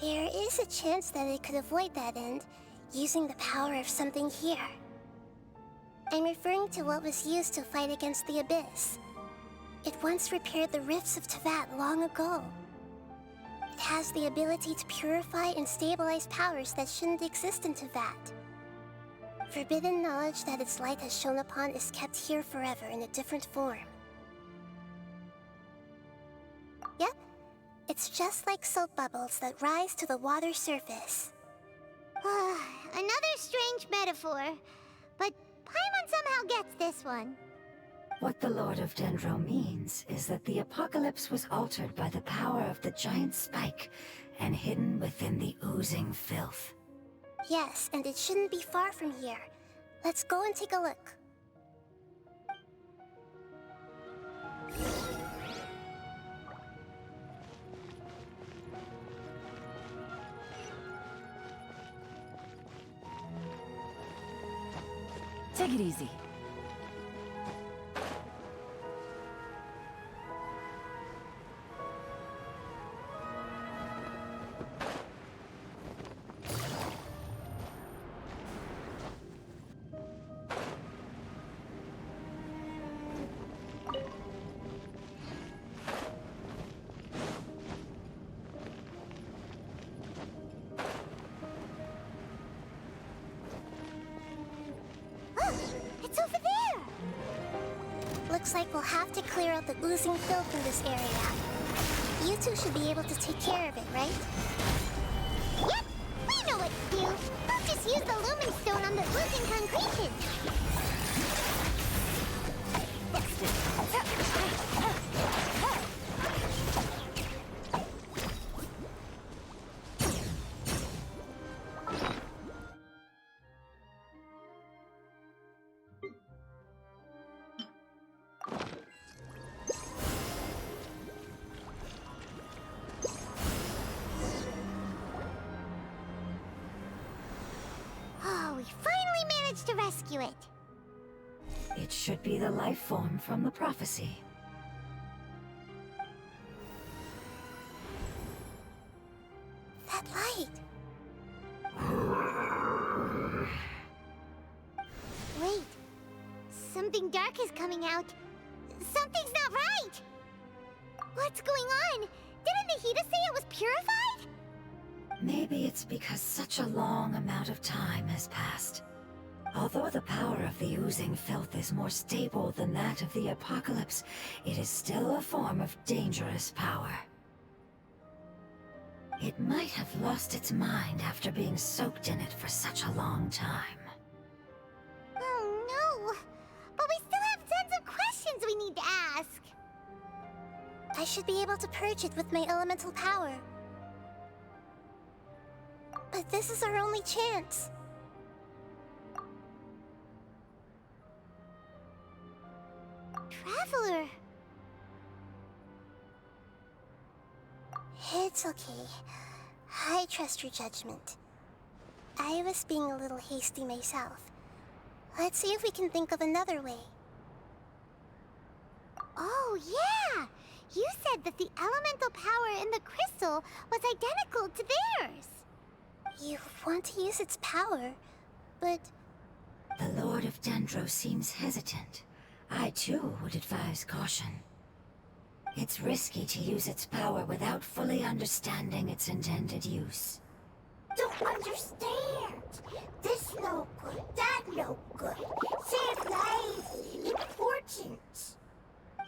There is a chance that it could avoid that end, using the power of something here. I'm referring to what was used to fight against the Abyss. It once repaired the rifts of Tevat long ago. It has the ability to purify and stabilize powers that shouldn't exist in Tevat. Forbidden knowledge that its light has shone upon is kept here forever in a different form. Yep, it's just like soap bubbles that rise to the water surface. Another strange metaphor, but Paimon somehow gets this one. What the Lord of Dendro means is that the apocalypse was altered by the power of the giant spike and hidden within the oozing filth. Yes, and it shouldn't be far from here. Let's go and take a look. Take it easy. It's over there! Looks like we'll have to clear out the oozing filth in this area. You two should be able to take care of it, right? Yep, we know what to do. We'll just use the Lumen Stone on the oozing concretion. Oh, we finally managed to rescue it. It should be the life form from the prophecy. That light! Wait, something dark is coming out. Something's not right! What's going on? Didn't Nahida say it was purified? Maybe it's because such a long amount of time has passed. Although the power of the oozing filth is more stable than that of the apocalypse, it is still a form of dangerous power. It might have lost its mind after being soaked in it for such a long time. Oh no! But we still have tons of questions we need to ask. I should be able to purge it with my elemental power. But this is our only chance. Traveler! It's okay. I trust your judgment. I was being a little hasty myself. Let's see if we can think of another way. Oh, yeah! You said that the elemental power in the crystal was identical to theirs. You want to use its power, but The Lord of Dendro seems hesitant. I too would advise caution. It's risky to use its power without fully understanding its intended use. Don't understand. This no good, that no good. Save lives. Important.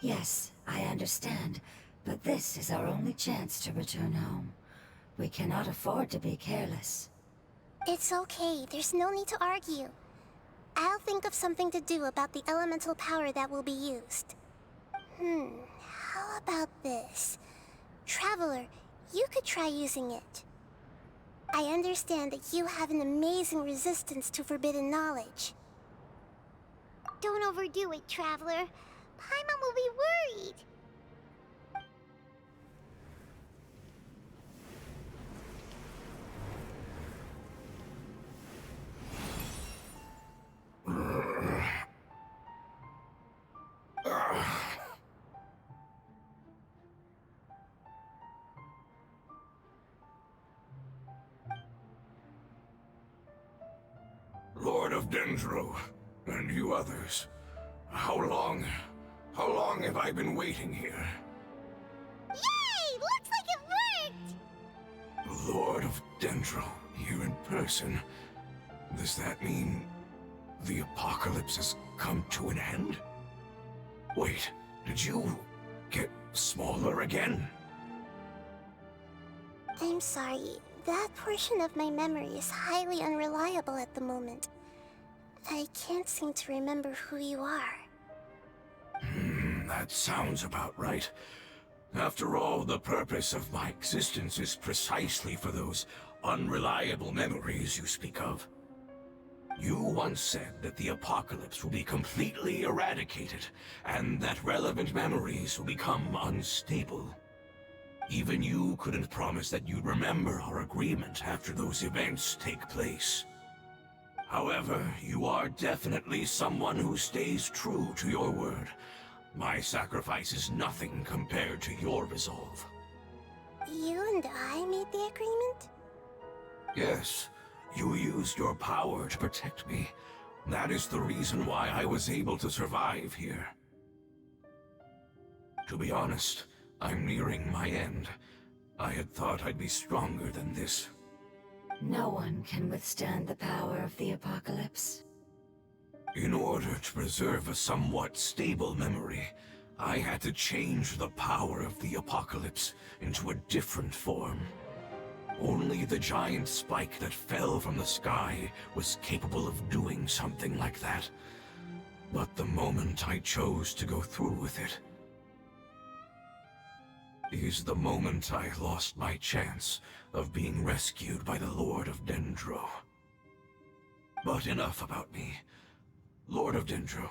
Yes, I understand, but this is our only chance to return home. We cannot afford to be careless. It's okay. There's no need to argue. I'll think of something to do about the elemental power that will be used. How about this? Traveler, you could try using it. I understand that you have an amazing resistance to forbidden knowledge. Don't overdo it, Traveler. Paimon will be worried. Lord of Dendro, and you others, how long have I been waiting here? Yay! Looks like it worked! Lord of Dendro, here in person. Does that mean the apocalypse has come to an end? Wait, did you get smaller again? I'm sorry. That portion of my memory is highly unreliable at the moment. I can't seem to remember who you are. That sounds about right. After all, the purpose of my existence is precisely for those unreliable memories you speak of. You once said that the apocalypse will be completely eradicated, and that relevant memories will become unstable. Even you couldn't promise that you'd remember our agreement after those events take place. However, you are definitely someone who stays true to your word. My sacrifice is nothing compared to your resolve. You and I made the agreement? Yes, you used your power to protect me. That is the reason why I was able to survive here. To be honest, I'm nearing my end. I had thought I'd be stronger than this. No one can withstand the power of the apocalypse. In order to preserve a somewhat stable memory, I had to change the power of the apocalypse into a different form. Only the giant spike that fell from the sky was capable of doing something like that. But the moment I chose to go through with it is the moment I lost my chance of being rescued by the Lord of Dendro. But enough about me. Lord of Dendro,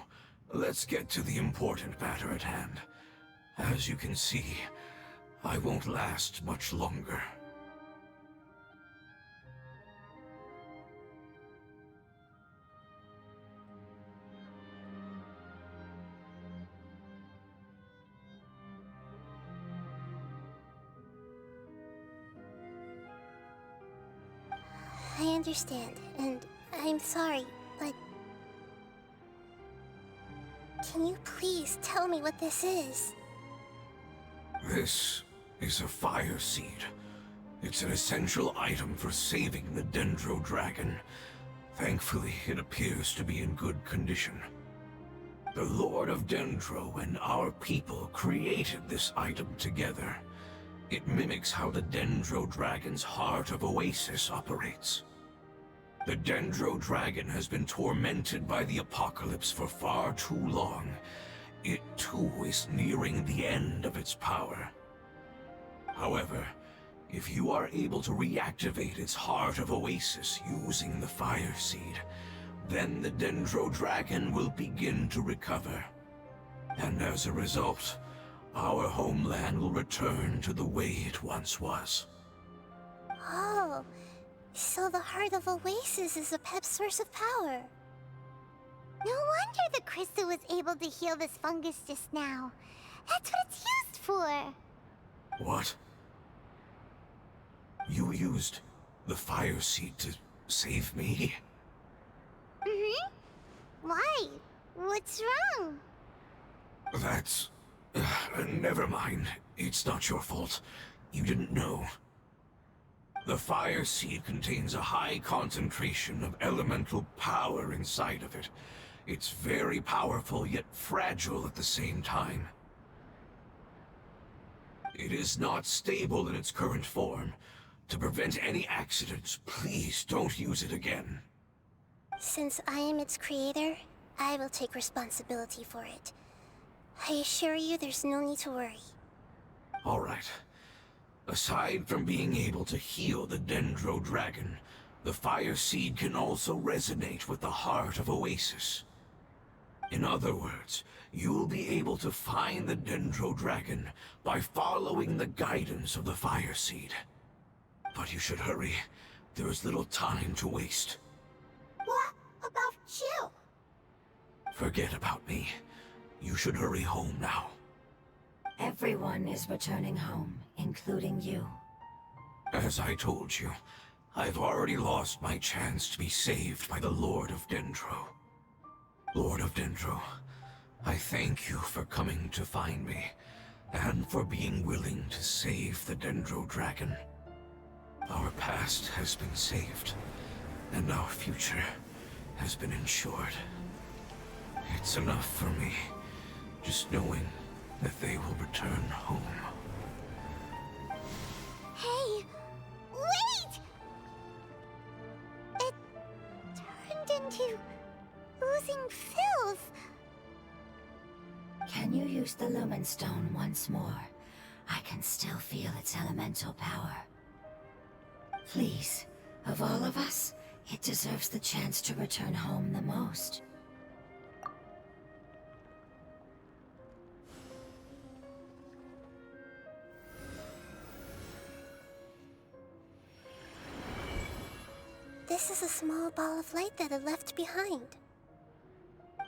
let's get to the important matter at hand. As you can see, I won't last much longer. I understand, and I'm sorry, but... Can you please tell me what this is? This is a fire seed. It's an essential item for saving the Dendro Dragon. Thankfully, it appears to be in good condition. The Lord of Dendro and our people created this item together. It mimics how the Dendro Dragon's Heart of Oasis operates. The Dendro Dragon has been tormented by the apocalypse for far too long. It too is nearing the end of its power. However, if you are able to reactivate its Heart of Oasis using the Fire Seed, then the Dendro Dragon will begin to recover. And as a result, our homeland will return to the way it once was. Oh, so the Heart of Oasis is a pep source of power. No wonder the crystal was able to heal this fungus just now. That's what it's used for. What? You used the Fire Seed to save me? Mm-hmm. Why? What's wrong? That's... never mind. It's not your fault. You didn't know. The Fire Seed contains a high concentration of elemental power inside of it. It's very powerful, yet fragile at the same time. It is not stable in its current form. To prevent any accidents, please don't use it again. Since I am its creator, I will take responsibility for it. I assure you there's no need to worry. All right. Aside from being able to heal the Dendro Dragon, the Fire Seed can also resonate with the heart of Oasis. In other words, you'll be able to find the Dendro Dragon by following the guidance of the Fire Seed. But you should hurry. There is little time to waste. What about you? Forget about me. You should hurry home now. Everyone is returning home, including you. As I told you, I've already lost my chance to be saved by the Lord of Dendro. Lord of Dendro, I thank you for coming to find me, and for being willing to save the Dendro Dragon. Our past has been saved, and our future has been ensured. It's enough for me, just knowing that they will return home. Hey, wait! It turned into oozing filth. Can you use the Lumen Stone once more? I can still feel its elemental power. Please, of all of us, it deserves the chance to return home the most. This is a small ball of light that it left behind.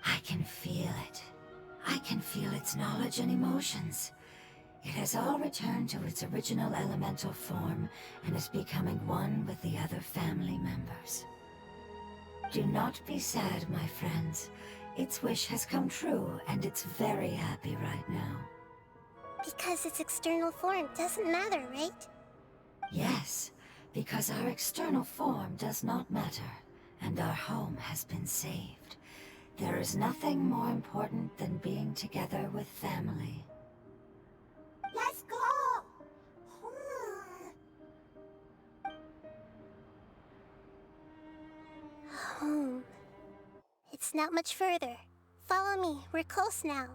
I can feel it. I can feel its knowledge and emotions. It has all returned to its original elemental form and is becoming one with the other family members. Do not be sad, my friends. Its wish has come true, and it's very happy right now. Because its external form doesn't matter, right? Yes, because our external form does not matter, and our home has been saved. There is nothing more important than being together with family. Let's go! Home. It's not much further. Follow me, we're close now.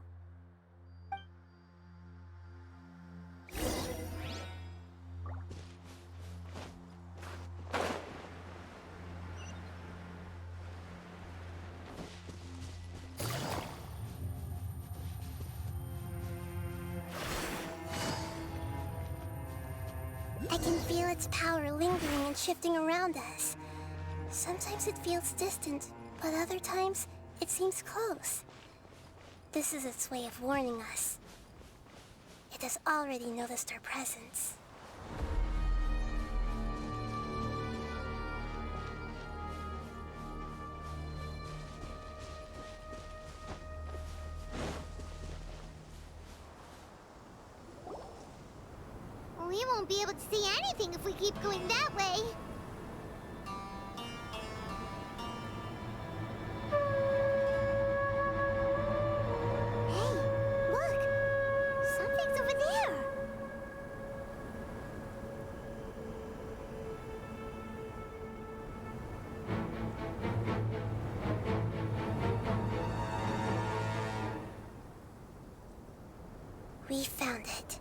I can feel its power lingering and shifting around us. Sometimes it feels distant, but other times it seems close. This is its way of warning us. It has already noticed our presence. We won't be able to see anything if we keep going that way. Hey, look! Something's over there! We found it.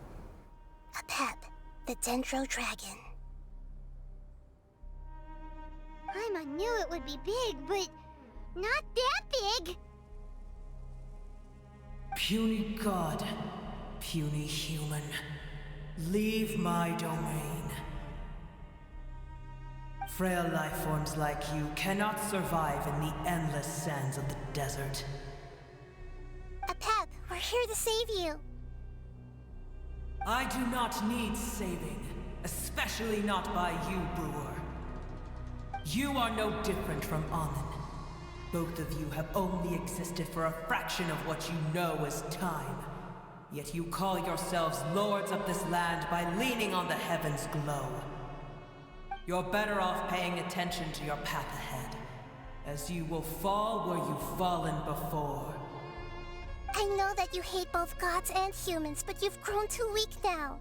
A pep, the Dendro Dragon. I knew it would be big, but not that big. Puny god, puny human, leave my domain. Frail life forms like you cannot survive in the endless sands of the desert. A pep, we're here to save you. I do not need saving, especially not by you, Brewer. You are no different from Amun. Both of you have only existed for a fraction of what you know as time. Yet you call yourselves lords of this land by leaning on the heavens' glow. You're better off paying attention to your path ahead, as you will fall where you've fallen before. I know that you hate both gods and humans, but you've grown too weak now.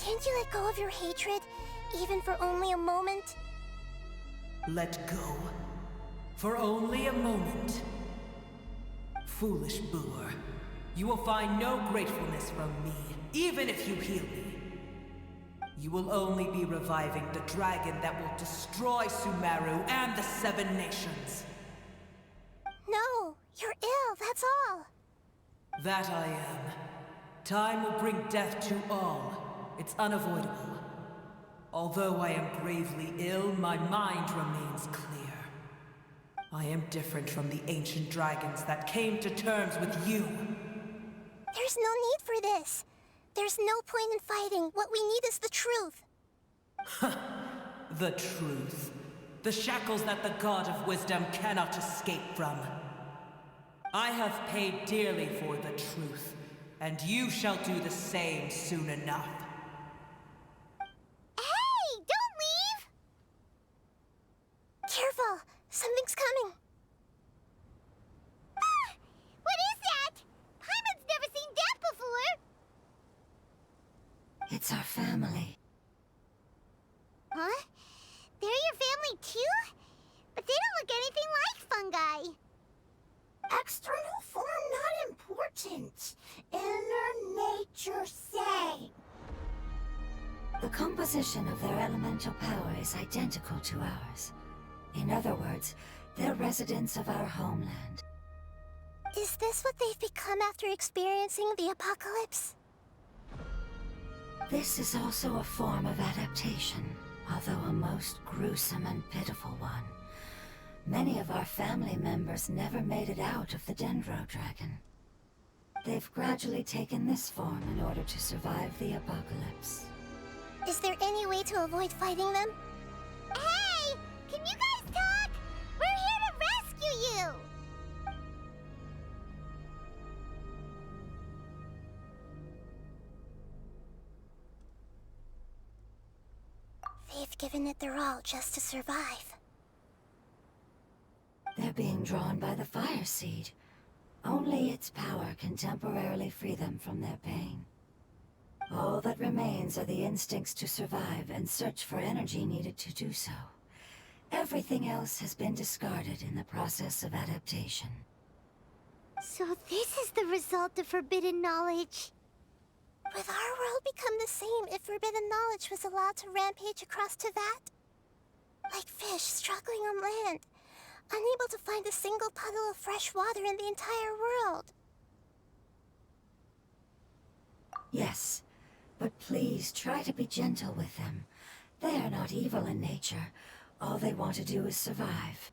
Can't you let go of your hatred, even for only a moment? Let go. For only a moment. Foolish boor. You will find no gratefulness from me, even if you heal me. You will only be reviving the dragon that will destroy Sumeru and the Seven Nations. No, you're ill, that's all. That I am. Time will bring death to all. It's unavoidable. Although I am gravely ill, my mind remains clear. I am different from the ancient dragons that came to terms with you. There's no need for this. There's no point in fighting. What we need is the truth. The truth. The shackles that the God of Wisdom cannot escape from. I have paid dearly for the truth, and you shall do the same soon enough. Hey, don't leave! Careful, something's coming. Ah, what is that? Paimon's never seen that before! It's our family. Huh? They're your family too? But they don't look anything like fungi. External form not important. Inner nature same. The composition of their elemental power is identical to ours. In other words, they're residents of our homeland. Is this what they've become after experiencing the apocalypse? This is also a form of adaptation, although a most gruesome and pitiful one. Many of our family members never made it out of the Dendro Dragon. They've gradually taken this form in order to survive the apocalypse. Is there any way to avoid fighting them? Hey! Can you guys talk? We're here to rescue you! They've given it their all just to survive. They're being drawn by the fire seed. Only its power can temporarily free them from their pain. All that remains are the instincts to survive and search for energy needed to do so. Everything else has been discarded in the process of adaptation. So this is the result of forbidden knowledge. Would our world become the same if forbidden knowledge was allowed to rampage across Tevat? Like fish struggling on land, unable to find a single puddle of fresh water in the entire world. Yes, but please try to be gentle with them. They are not evil in nature. All they want to do is survive.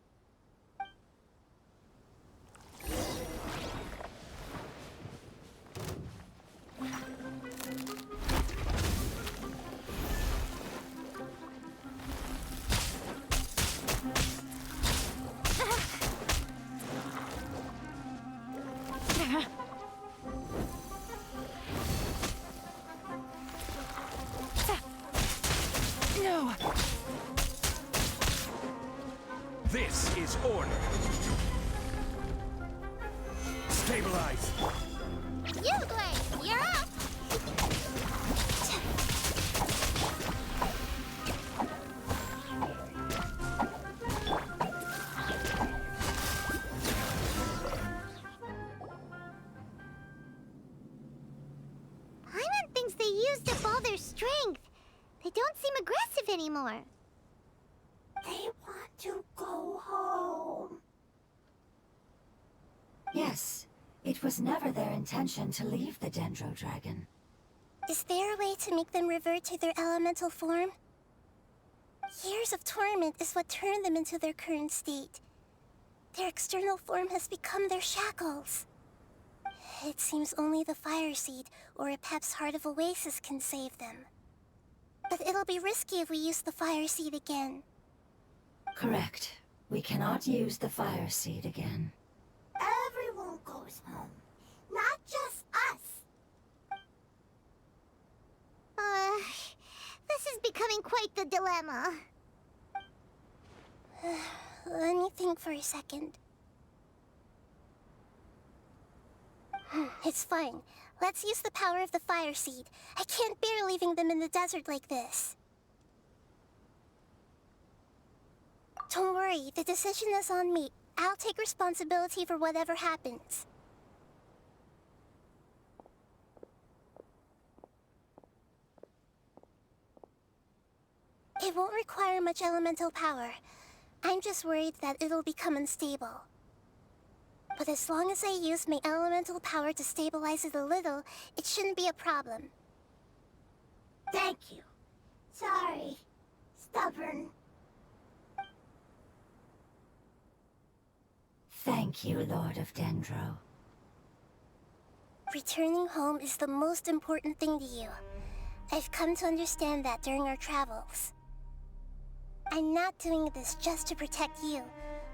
No! This is order. Stabilize. You, Blade, you're up! Paimon thinks they used up all their strength. They don't seem aggressive anymore. They want to go home. Yes, it was never their intention to leave the Dendro Dragon. Is there a way to make them revert to their elemental form? Years of torment is what turned them into their current state. Their external form has become their shackles. It seems only the Fire Seed or Epep's Heart of Oasis can save them. But it'll be risky if we use the Fire Seed again. Correct. We cannot use the fire seed again. Everyone goes home, not just us. This is becoming quite the dilemma. Let me think for a second. It's fine. Let's use the power of the fire seed. I can't bear leaving them in the desert like this. Don't worry, the decision is on me. I'll take responsibility for whatever happens. It won't require much elemental power. I'm just worried that it'll become unstable. But as long as I use my elemental power to stabilize it a little, it shouldn't be a problem. Thank you. Sorry. Stubborn. Thank you, Lord of Dendro. Returning home is the most important thing to you. I've come to understand that during our travels. I'm not doing this just to protect you,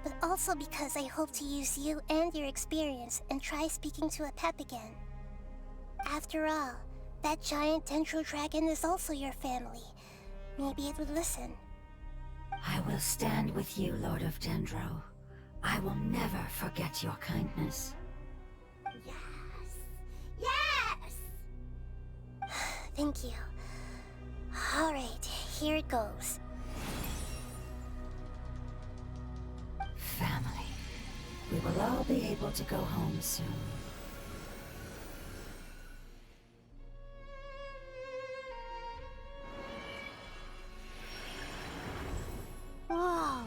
but also because I hope to use you and your experience and try speaking to a pep again. After all, that giant Dendro dragon is also your family. Maybe it would listen. I will stand with you, Lord of Dendro. I will never forget your kindness. Yes. Yes! Thank you. Alright, here it goes. Family. We will all be able to go home soon. Whoa.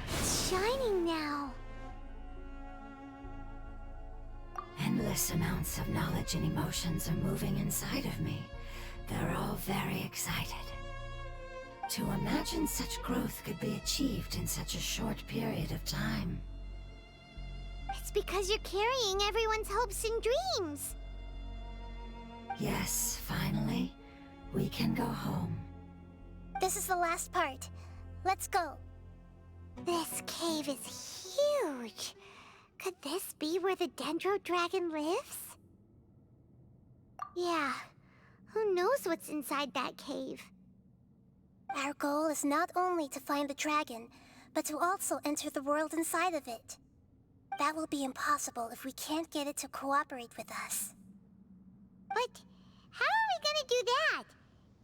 It's shining now. Endless amounts of knowledge and emotions are moving inside of me. They're all very excited. To imagine such growth could be achieved in such a short period of time. It's because you're carrying everyone's hopes and dreams. Yes, finally, we can go home. This is the last part. Let's go. This cave is huge. Could this be where the Dendro Dragon lives? Yeah. Who knows what's inside that cave? Our goal is not only to find the dragon, but to also enter the world inside of it. That will be impossible if we can't get it to cooperate with us. But how are we gonna do that?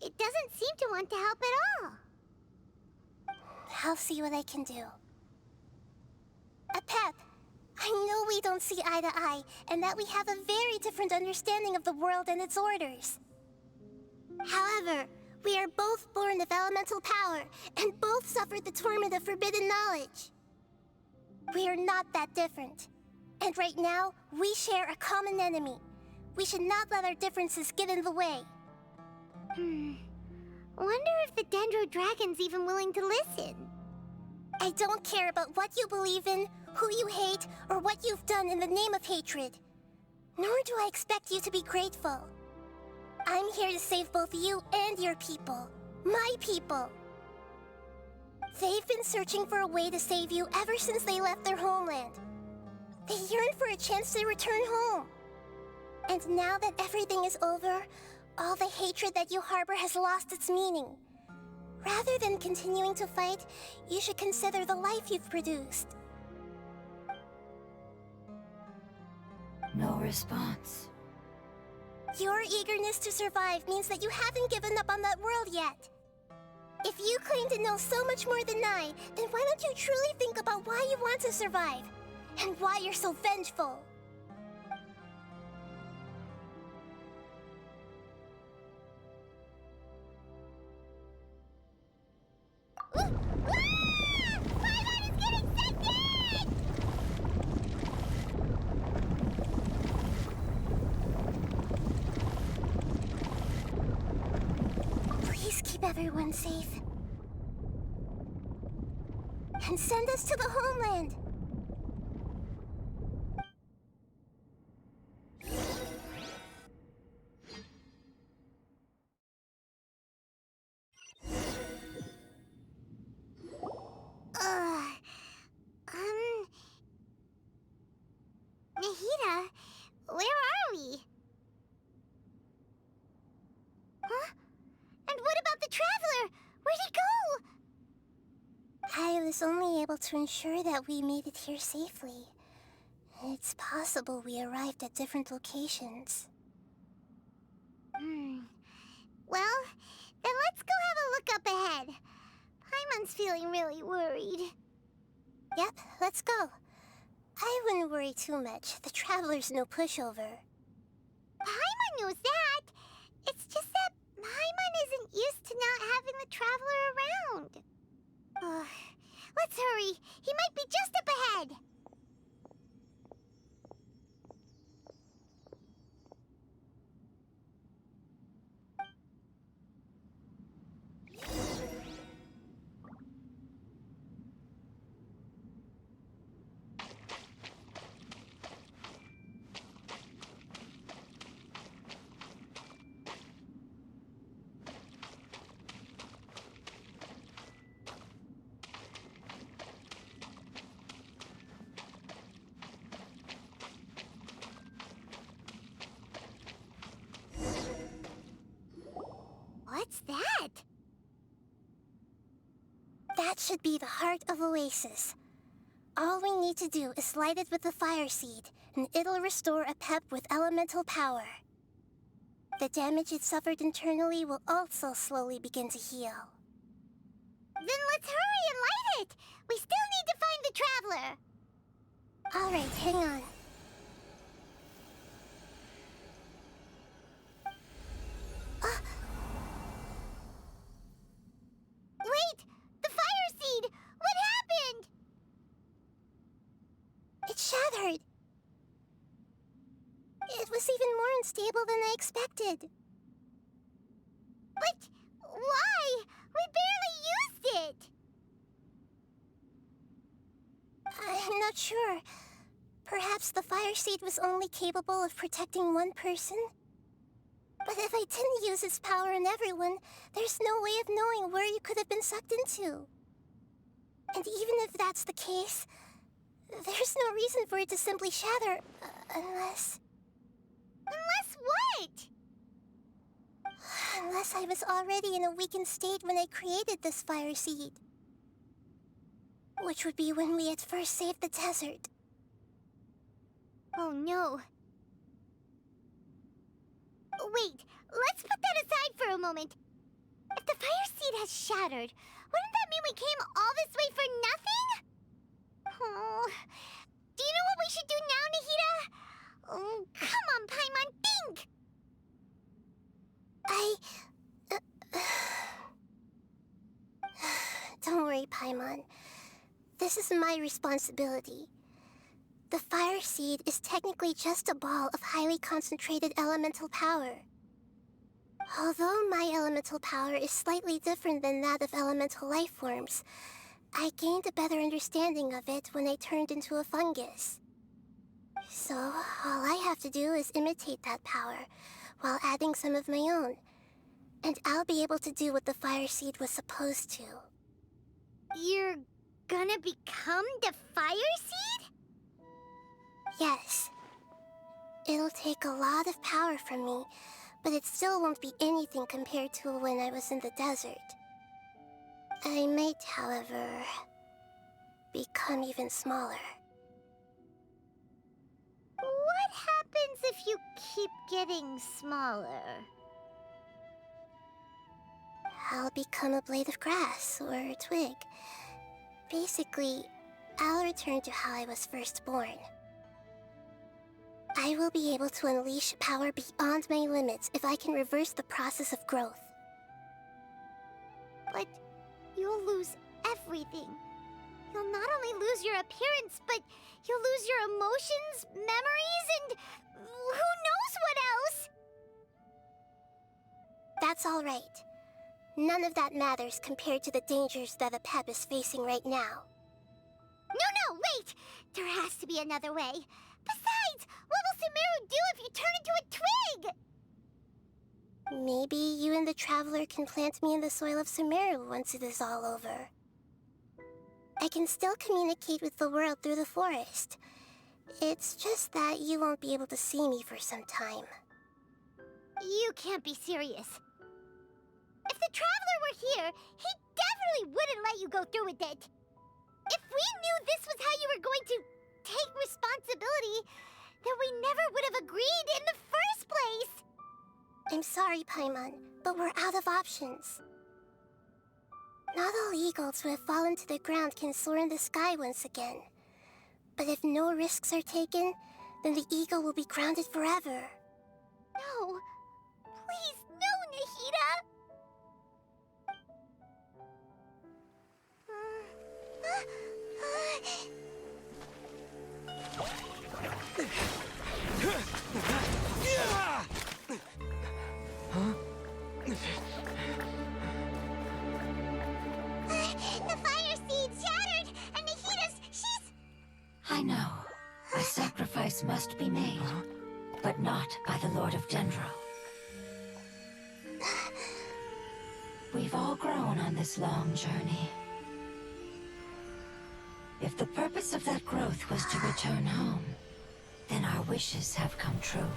It doesn't seem to want to help at all. I'll see what I can do. Pep, I know we don't see eye to eye, and that we have a very different understanding of the world and its orders. However, we are both born of elemental power, and both suffered the torment of forbidden knowledge. We are not that different. And right now, we share a common enemy. We should not let our differences get in the way. Wonder if the Dendro Dragon's even willing to listen. I don't care about what you believe in, who you hate, or what you've done in the name of hatred. Nor do I expect you to be grateful. I'm here to save both you and your people. My people. They've been searching for a way to save you ever since they left their homeland. They yearn for a chance to return home. And now that everything is over, all the hatred that you harbor has lost its meaning. Rather than continuing to fight, you should consider the life you've produced. No response. Your eagerness to survive means that you haven't given up on that world yet. If you claim to know so much more than I, then why don't you truly think about why you want to survive? And why you're so vengeful? Please keep everyone safe. And send us to the homeland. was only able to ensure that we made it here safely. It's possible we arrived at different locations. Well, then let's go have a look up ahead. Paimon's feeling really worried. Yep, let's go. I wouldn't worry too much. The Traveler's no pushover. Paimon knows that. It's just that Paimon isn't used to not having the Traveler around. Let's hurry. He might be just up ahead. What's that? That should be the heart of Oasis. All we need to do is light it with the fire seed, and it'll restore a pep with elemental power. The damage it suffered internally will also slowly begin to heal. Then let's hurry and light it! We still need to find the Traveler! Alright, hang on. Wait! The fire seed! What happened? It shattered. It was even more unstable than I expected. But why? We barely used it! I'm not sure. Perhaps the fire seed was only capable of protecting one person? But if I didn't use its power on everyone, there's no way of knowing where you could have been sucked into. And even if that's the case, there's no reason for it to simply shatter, unless... Unless what? Unless I was already in a weakened state when I created this fire seed. Which would be when we had first saved the desert. Oh no. Wait, let's put that aside for a moment. If the fire seed has shattered, wouldn't that mean we came all this way for nothing? Oh, do you know what we should do now, Nahida? Oh, come on, Paimon, think! Don't worry, Paimon. This is my responsibility. The fire seed is technically just a ball of highly concentrated elemental power. Although my elemental power is slightly different than that of elemental life forms, I gained a better understanding of it when I turned into a fungus. So, all I have to do is imitate that power, while adding some of my own. And I'll be able to do what the fire seed was supposed to. You're gonna become the fire seed? Yes. It'll take a lot of power from me, but it still won't be anything compared to when I was in the desert. I might, however, become even smaller. What happens if you keep getting smaller? I'll become a blade of grass or a twig. Basically, I'll return to how I was first born. I will be able to unleash power beyond my limits if I can reverse the process of growth. But you'll lose everything. You'll not only lose your appearance, but you'll lose your emotions, memories, and who knows what else? That's all right. None of that matters compared to the dangers that the Pep is facing right now. No, wait! There has to be another way. Besides, what will Sumeru do if you turn into a twig? Maybe you and the Traveler can plant me in the soil of Sumeru once it is all over. I can still communicate with the world through the forest. It's just that you won't be able to see me for some time. You can't be serious. If the Traveler were here, he definitely wouldn't let you go through with it. If we knew this was how you were going to take responsibility, then we never would have agreed in the first place! I'm sorry, Paimon, but we're out of options. Not all eagles who have fallen to the ground can soar in the sky once again. But if no risks are taken, then the eagle will be grounded forever. No. Please, no, Nahida! The fire seed shattered, and she's... I know. A sacrifice must be made, but not by the Lord of Dendro. We've all grown on this long journey. If the purpose of that growth was to return home, then our wishes have come true.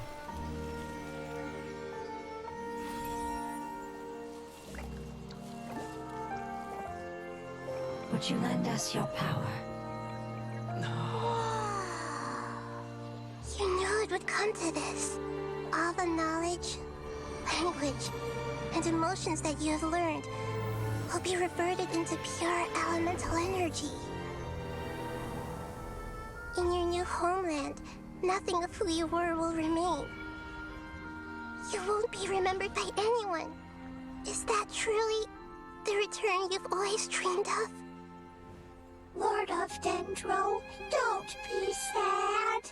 Would you lend us your power? You knew it would come to this. All the knowledge, language, and emotions that you have learned will be reverted into pure elemental energy. In your new homeland, nothing of who you were will remain. You won't be remembered by anyone. Is that truly the return you've always dreamed of? Lord of Dendro, don't be sad.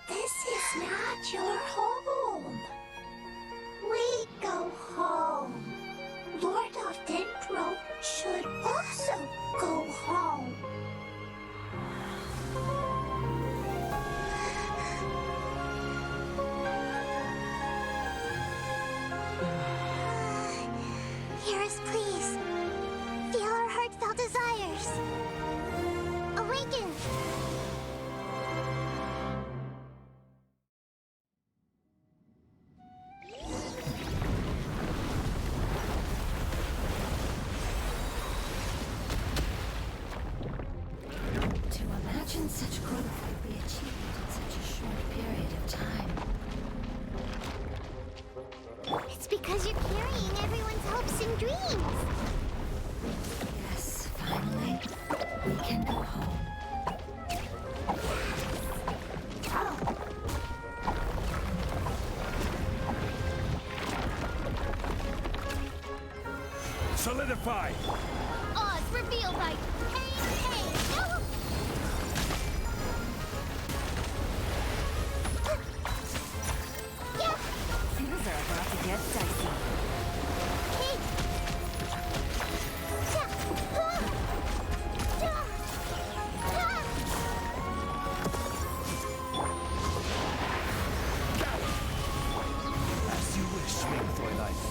This is not your home. We go home. Lord of Dendro should also go home. Hear us, please. Feel our heartfelt desires. Awaken! To imagine such growth would be achieved in such a short period of time. It's because you're carrying everyone's hopes and dreams. Yes, finally, we can go home. Solidify! Oz revealed by Pain. No! Yeah! Things are about to get dicey. Kate! As you wish, main for life.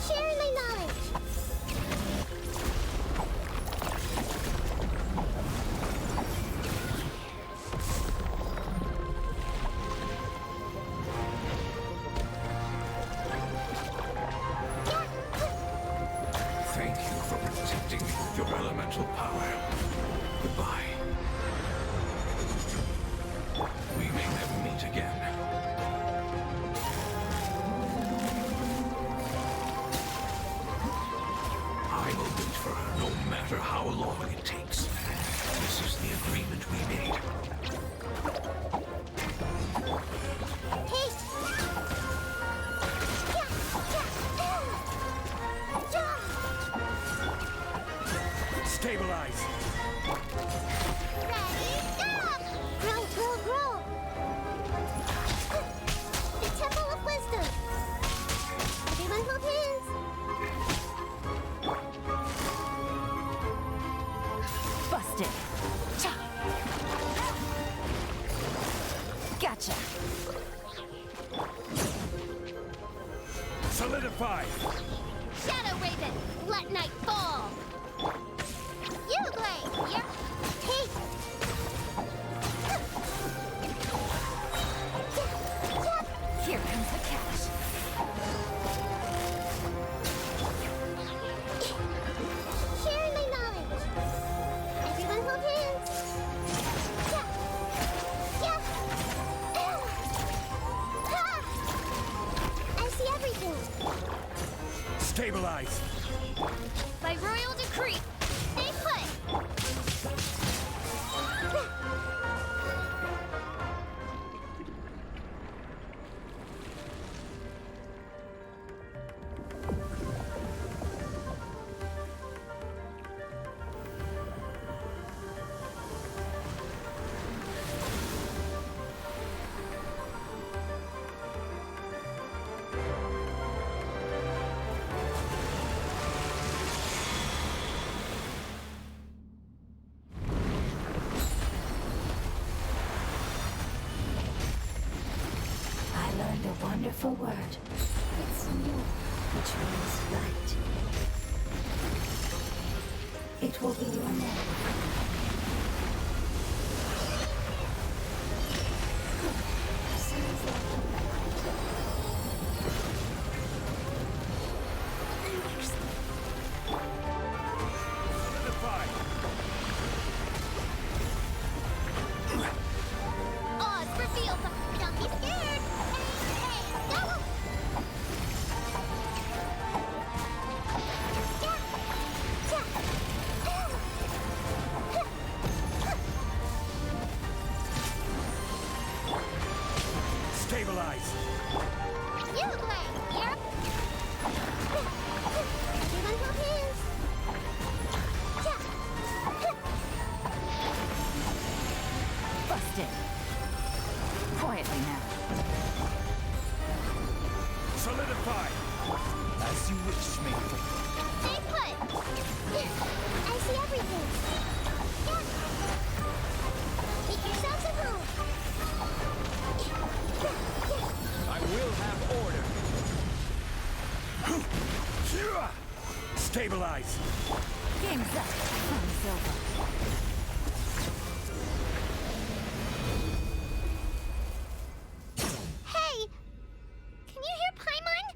Sharing my knowledge! Thank you for protecting me with your elemental power. Goodbye. We may never meet again. I will wait for her no matter how long it takes. This is the agreement we made. Stabilize! Ready, go! Grow, grow, grow! The Temple of Wisdom! Everyone hold hands! Busted. Cha. Gotcha. Solidify! Shadow Raven, let night fall! You Blade, here! Hey! Here comes the cash. Stabilize! By royal decree, stay put! I learned a wonderful word. It's new, which means light. It will be your name. Sounds like a Solidify! Oz revealed! Don't be scared! Hey, go! Stabilize! You play! You're... Everyone hold hands! Busted. Quietly now. Solidify! As you wish, mate. Stay put! I see everything! Make yourselves at home! I will have order. Stabilize! Game's up. Fun's over. Hey! Can you hear Paimon?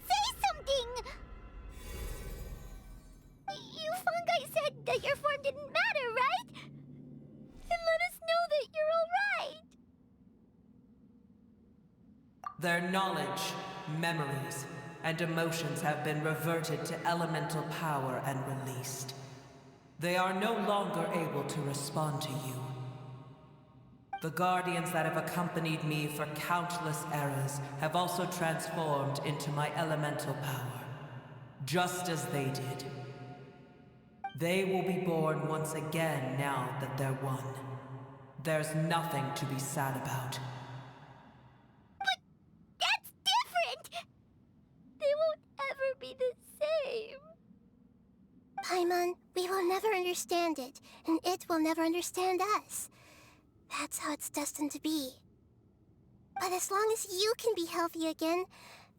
Say something! You fungi said that your form didn't matter, right? Then let us know that you're alright! Their knowledge, memories, and emotions have been reverted to elemental power and released. They are no longer able to respond to you. The guardians that have accompanied me for countless eras have also transformed into my elemental power, just as they did. They will be born once again now that they're one. There's nothing to be sad about. That's different! They won't ever be the same. Paimon, we will never understand it, and it will never understand us. That's how it's destined to be. But as long as you can be healthy again,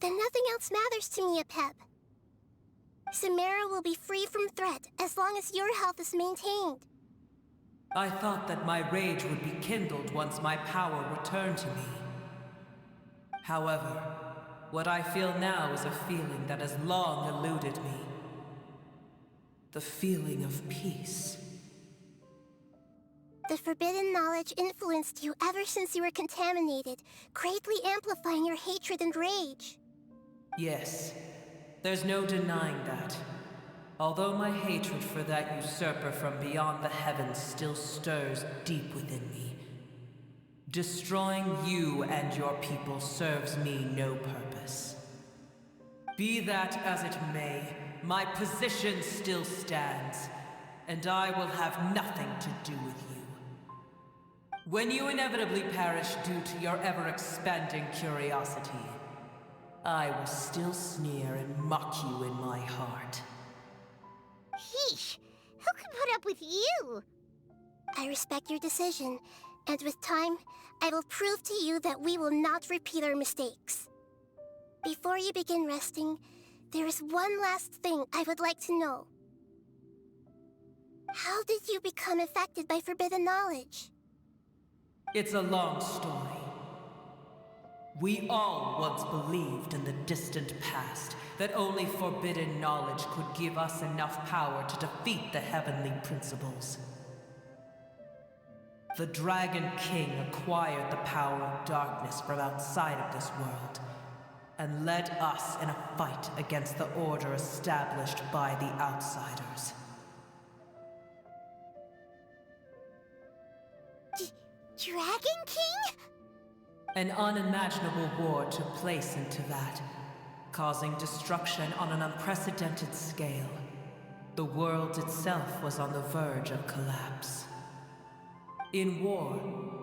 then nothing else matters to me, Apep. Samara will be free from threat as long as your health is maintained. I thought that my rage would be kindled once my power returned to me. However, what I feel now is a feeling that has long eluded me. The feeling of peace. The forbidden knowledge influenced you ever since you were contaminated, greatly amplifying your hatred and rage. Yes, there's no denying that. Although my hatred for that usurper from beyond the heavens still stirs deep within me, destroying you and your people serves me no purpose. Be that as it may, my position still stands, and I will have nothing to do with you. When you inevitably perish due to your ever-expanding curiosity, I will still sneer and mock you in my heart. Yeesh! Who can put up with you? I respect your decision, and with time, I will prove to you that we will not repeat our mistakes. Before you begin resting, there is one last thing I would like to know. How did you become affected by forbidden knowledge? It's a long story. We all once believed in the distant past that only forbidden knowledge could give us enough power to defeat the heavenly principles. The Dragon King acquired the power of darkness from outside of this world, and led us in a fight against the order established by the outsiders. Dragon King? An unimaginable war took place into that, causing destruction on an unprecedented scale. The world itself was on the verge of collapse. In war,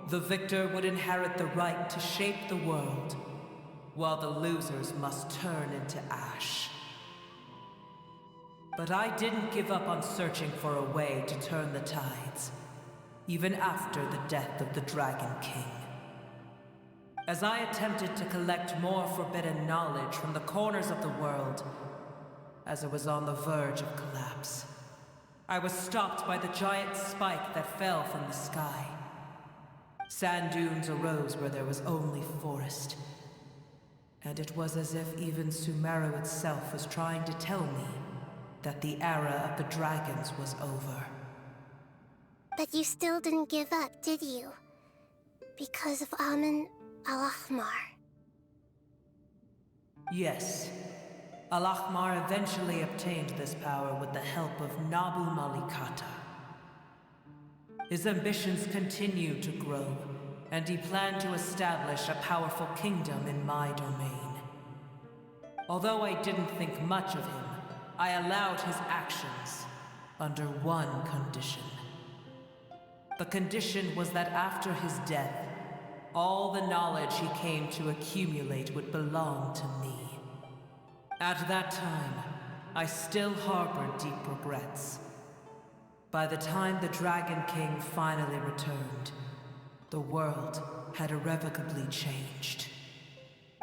the victor would inherit the right to shape the world, while the losers must turn into ash. But I didn't give up on searching for a way to turn the tides, even after the death of the Dragon King. As I attempted to collect more forbidden knowledge from the corners of the world, as it was on the verge of collapse, I was stopped by the giant spike that fell from the sky. Sand dunes arose where there was only forest, and it was as if even Sumeru itself was trying to tell me that the era of the dragons was over. But you still didn't give up, did you? Because of Amun Al-Ahmar. Yes. Al-Ahmar eventually obtained this power with the help of Nabu Malikata. His ambitions continued to grow, and he planned to establish a powerful kingdom in my domain. Although I didn't think much of him, I allowed his actions under one condition. The condition was that after his death, all the knowledge he came to accumulate would belong to me. At that time, I still harbored deep regrets. By the time the Dragon King finally returned, the world had irrevocably changed.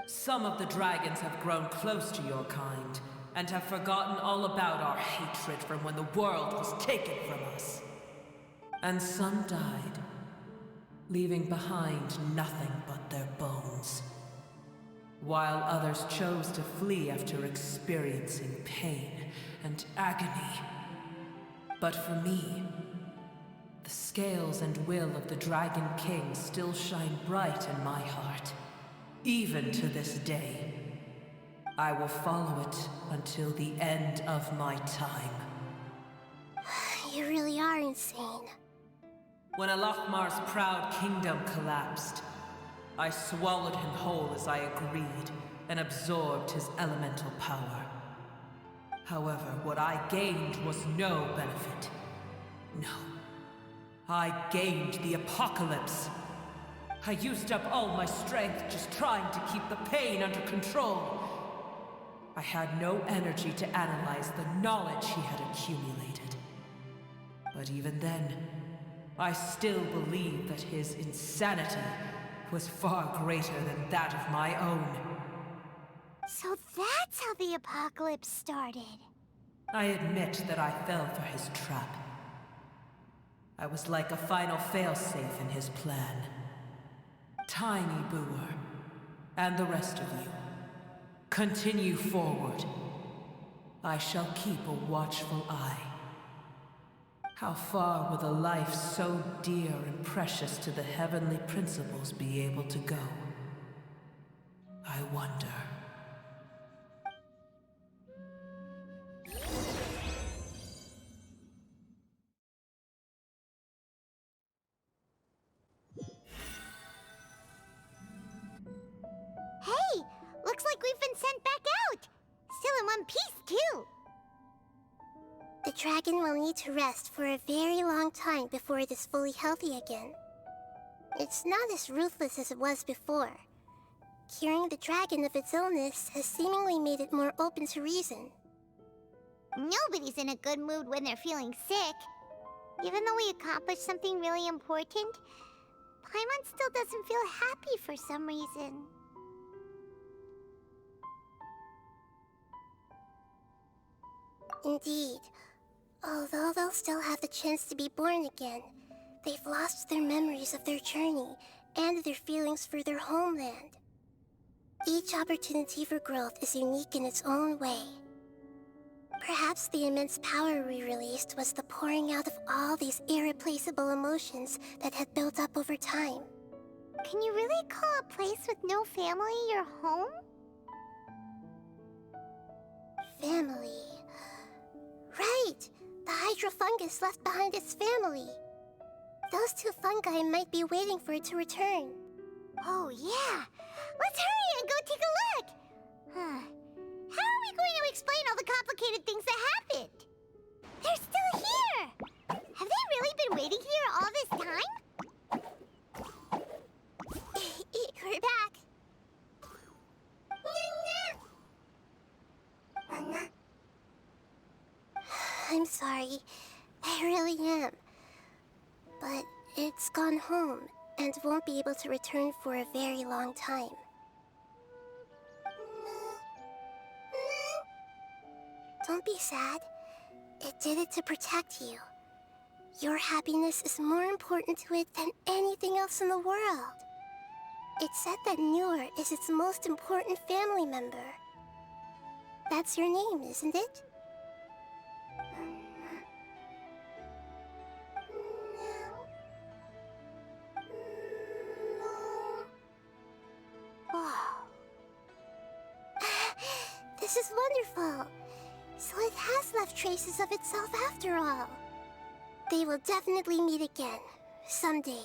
Some of the dragons have grown close to your kind, and have forgotten all about our hatred from when the world was taken from us. And some died, leaving behind nothing but their bones, while others chose to flee after experiencing pain and agony. But for me, the scales and will of the Dragon King still shine bright in my heart. Even to this day, I will follow it until the end of my time. You really are insane. When Al-Ahmar's proud kingdom collapsed, I swallowed him whole as I agreed, and absorbed his elemental power. However, what I gained was no benefit. No. I gained the apocalypse. I used up all my strength just trying to keep the pain under control. I had no energy to analyze the knowledge he had accumulated. But even then, I still believed that his insanity was far greater than that of my own. So that's how the apocalypse started. I admit that I fell for his trap. I was like a final failsafe in his plan. Tiny Boer, and the rest of you, continue forward. I shall keep a watchful eye. How far will a life so dear and precious to the heavenly principles be able to go? I wonder. Hey! Looks like we've been sent back out! Still in one piece, too! The dragon will need to rest for a very long time before it is fully healthy again. It's not as ruthless as it was before. Curing the dragon of its illness has seemingly made it more open to reason. Nobody's in a good mood when they're feeling sick. Even though we accomplished something really important, Paimon still doesn't feel happy for some reason. Indeed. Although they'll still have the chance to be born again, they've lost their memories of their journey and their feelings for their homeland. Each opportunity for growth is unique in its own way. Perhaps the immense power we released was the pouring out of all these irreplaceable emotions that had built up over time. Can you really call a place with no family your home? family. Right! The hydrofungus left behind its family. Those two fungi might be waiting for it to return. Oh, yeah. Let's hurry and go take a look. Huh. How are we going to explain all the complicated things that happened? They're still here. Have they really been waiting here all this time? We're back. I'm sorry. I really am. But it's gone home and won't be able to return for a very long time. Don't be sad. It did it to protect you. Your happiness is more important to it than anything else in the world. It's said that Noor is its most important family member. That's your name, isn't it? Wow. This is wonderful. So it has left traces of itself after all. They will definitely meet again, someday.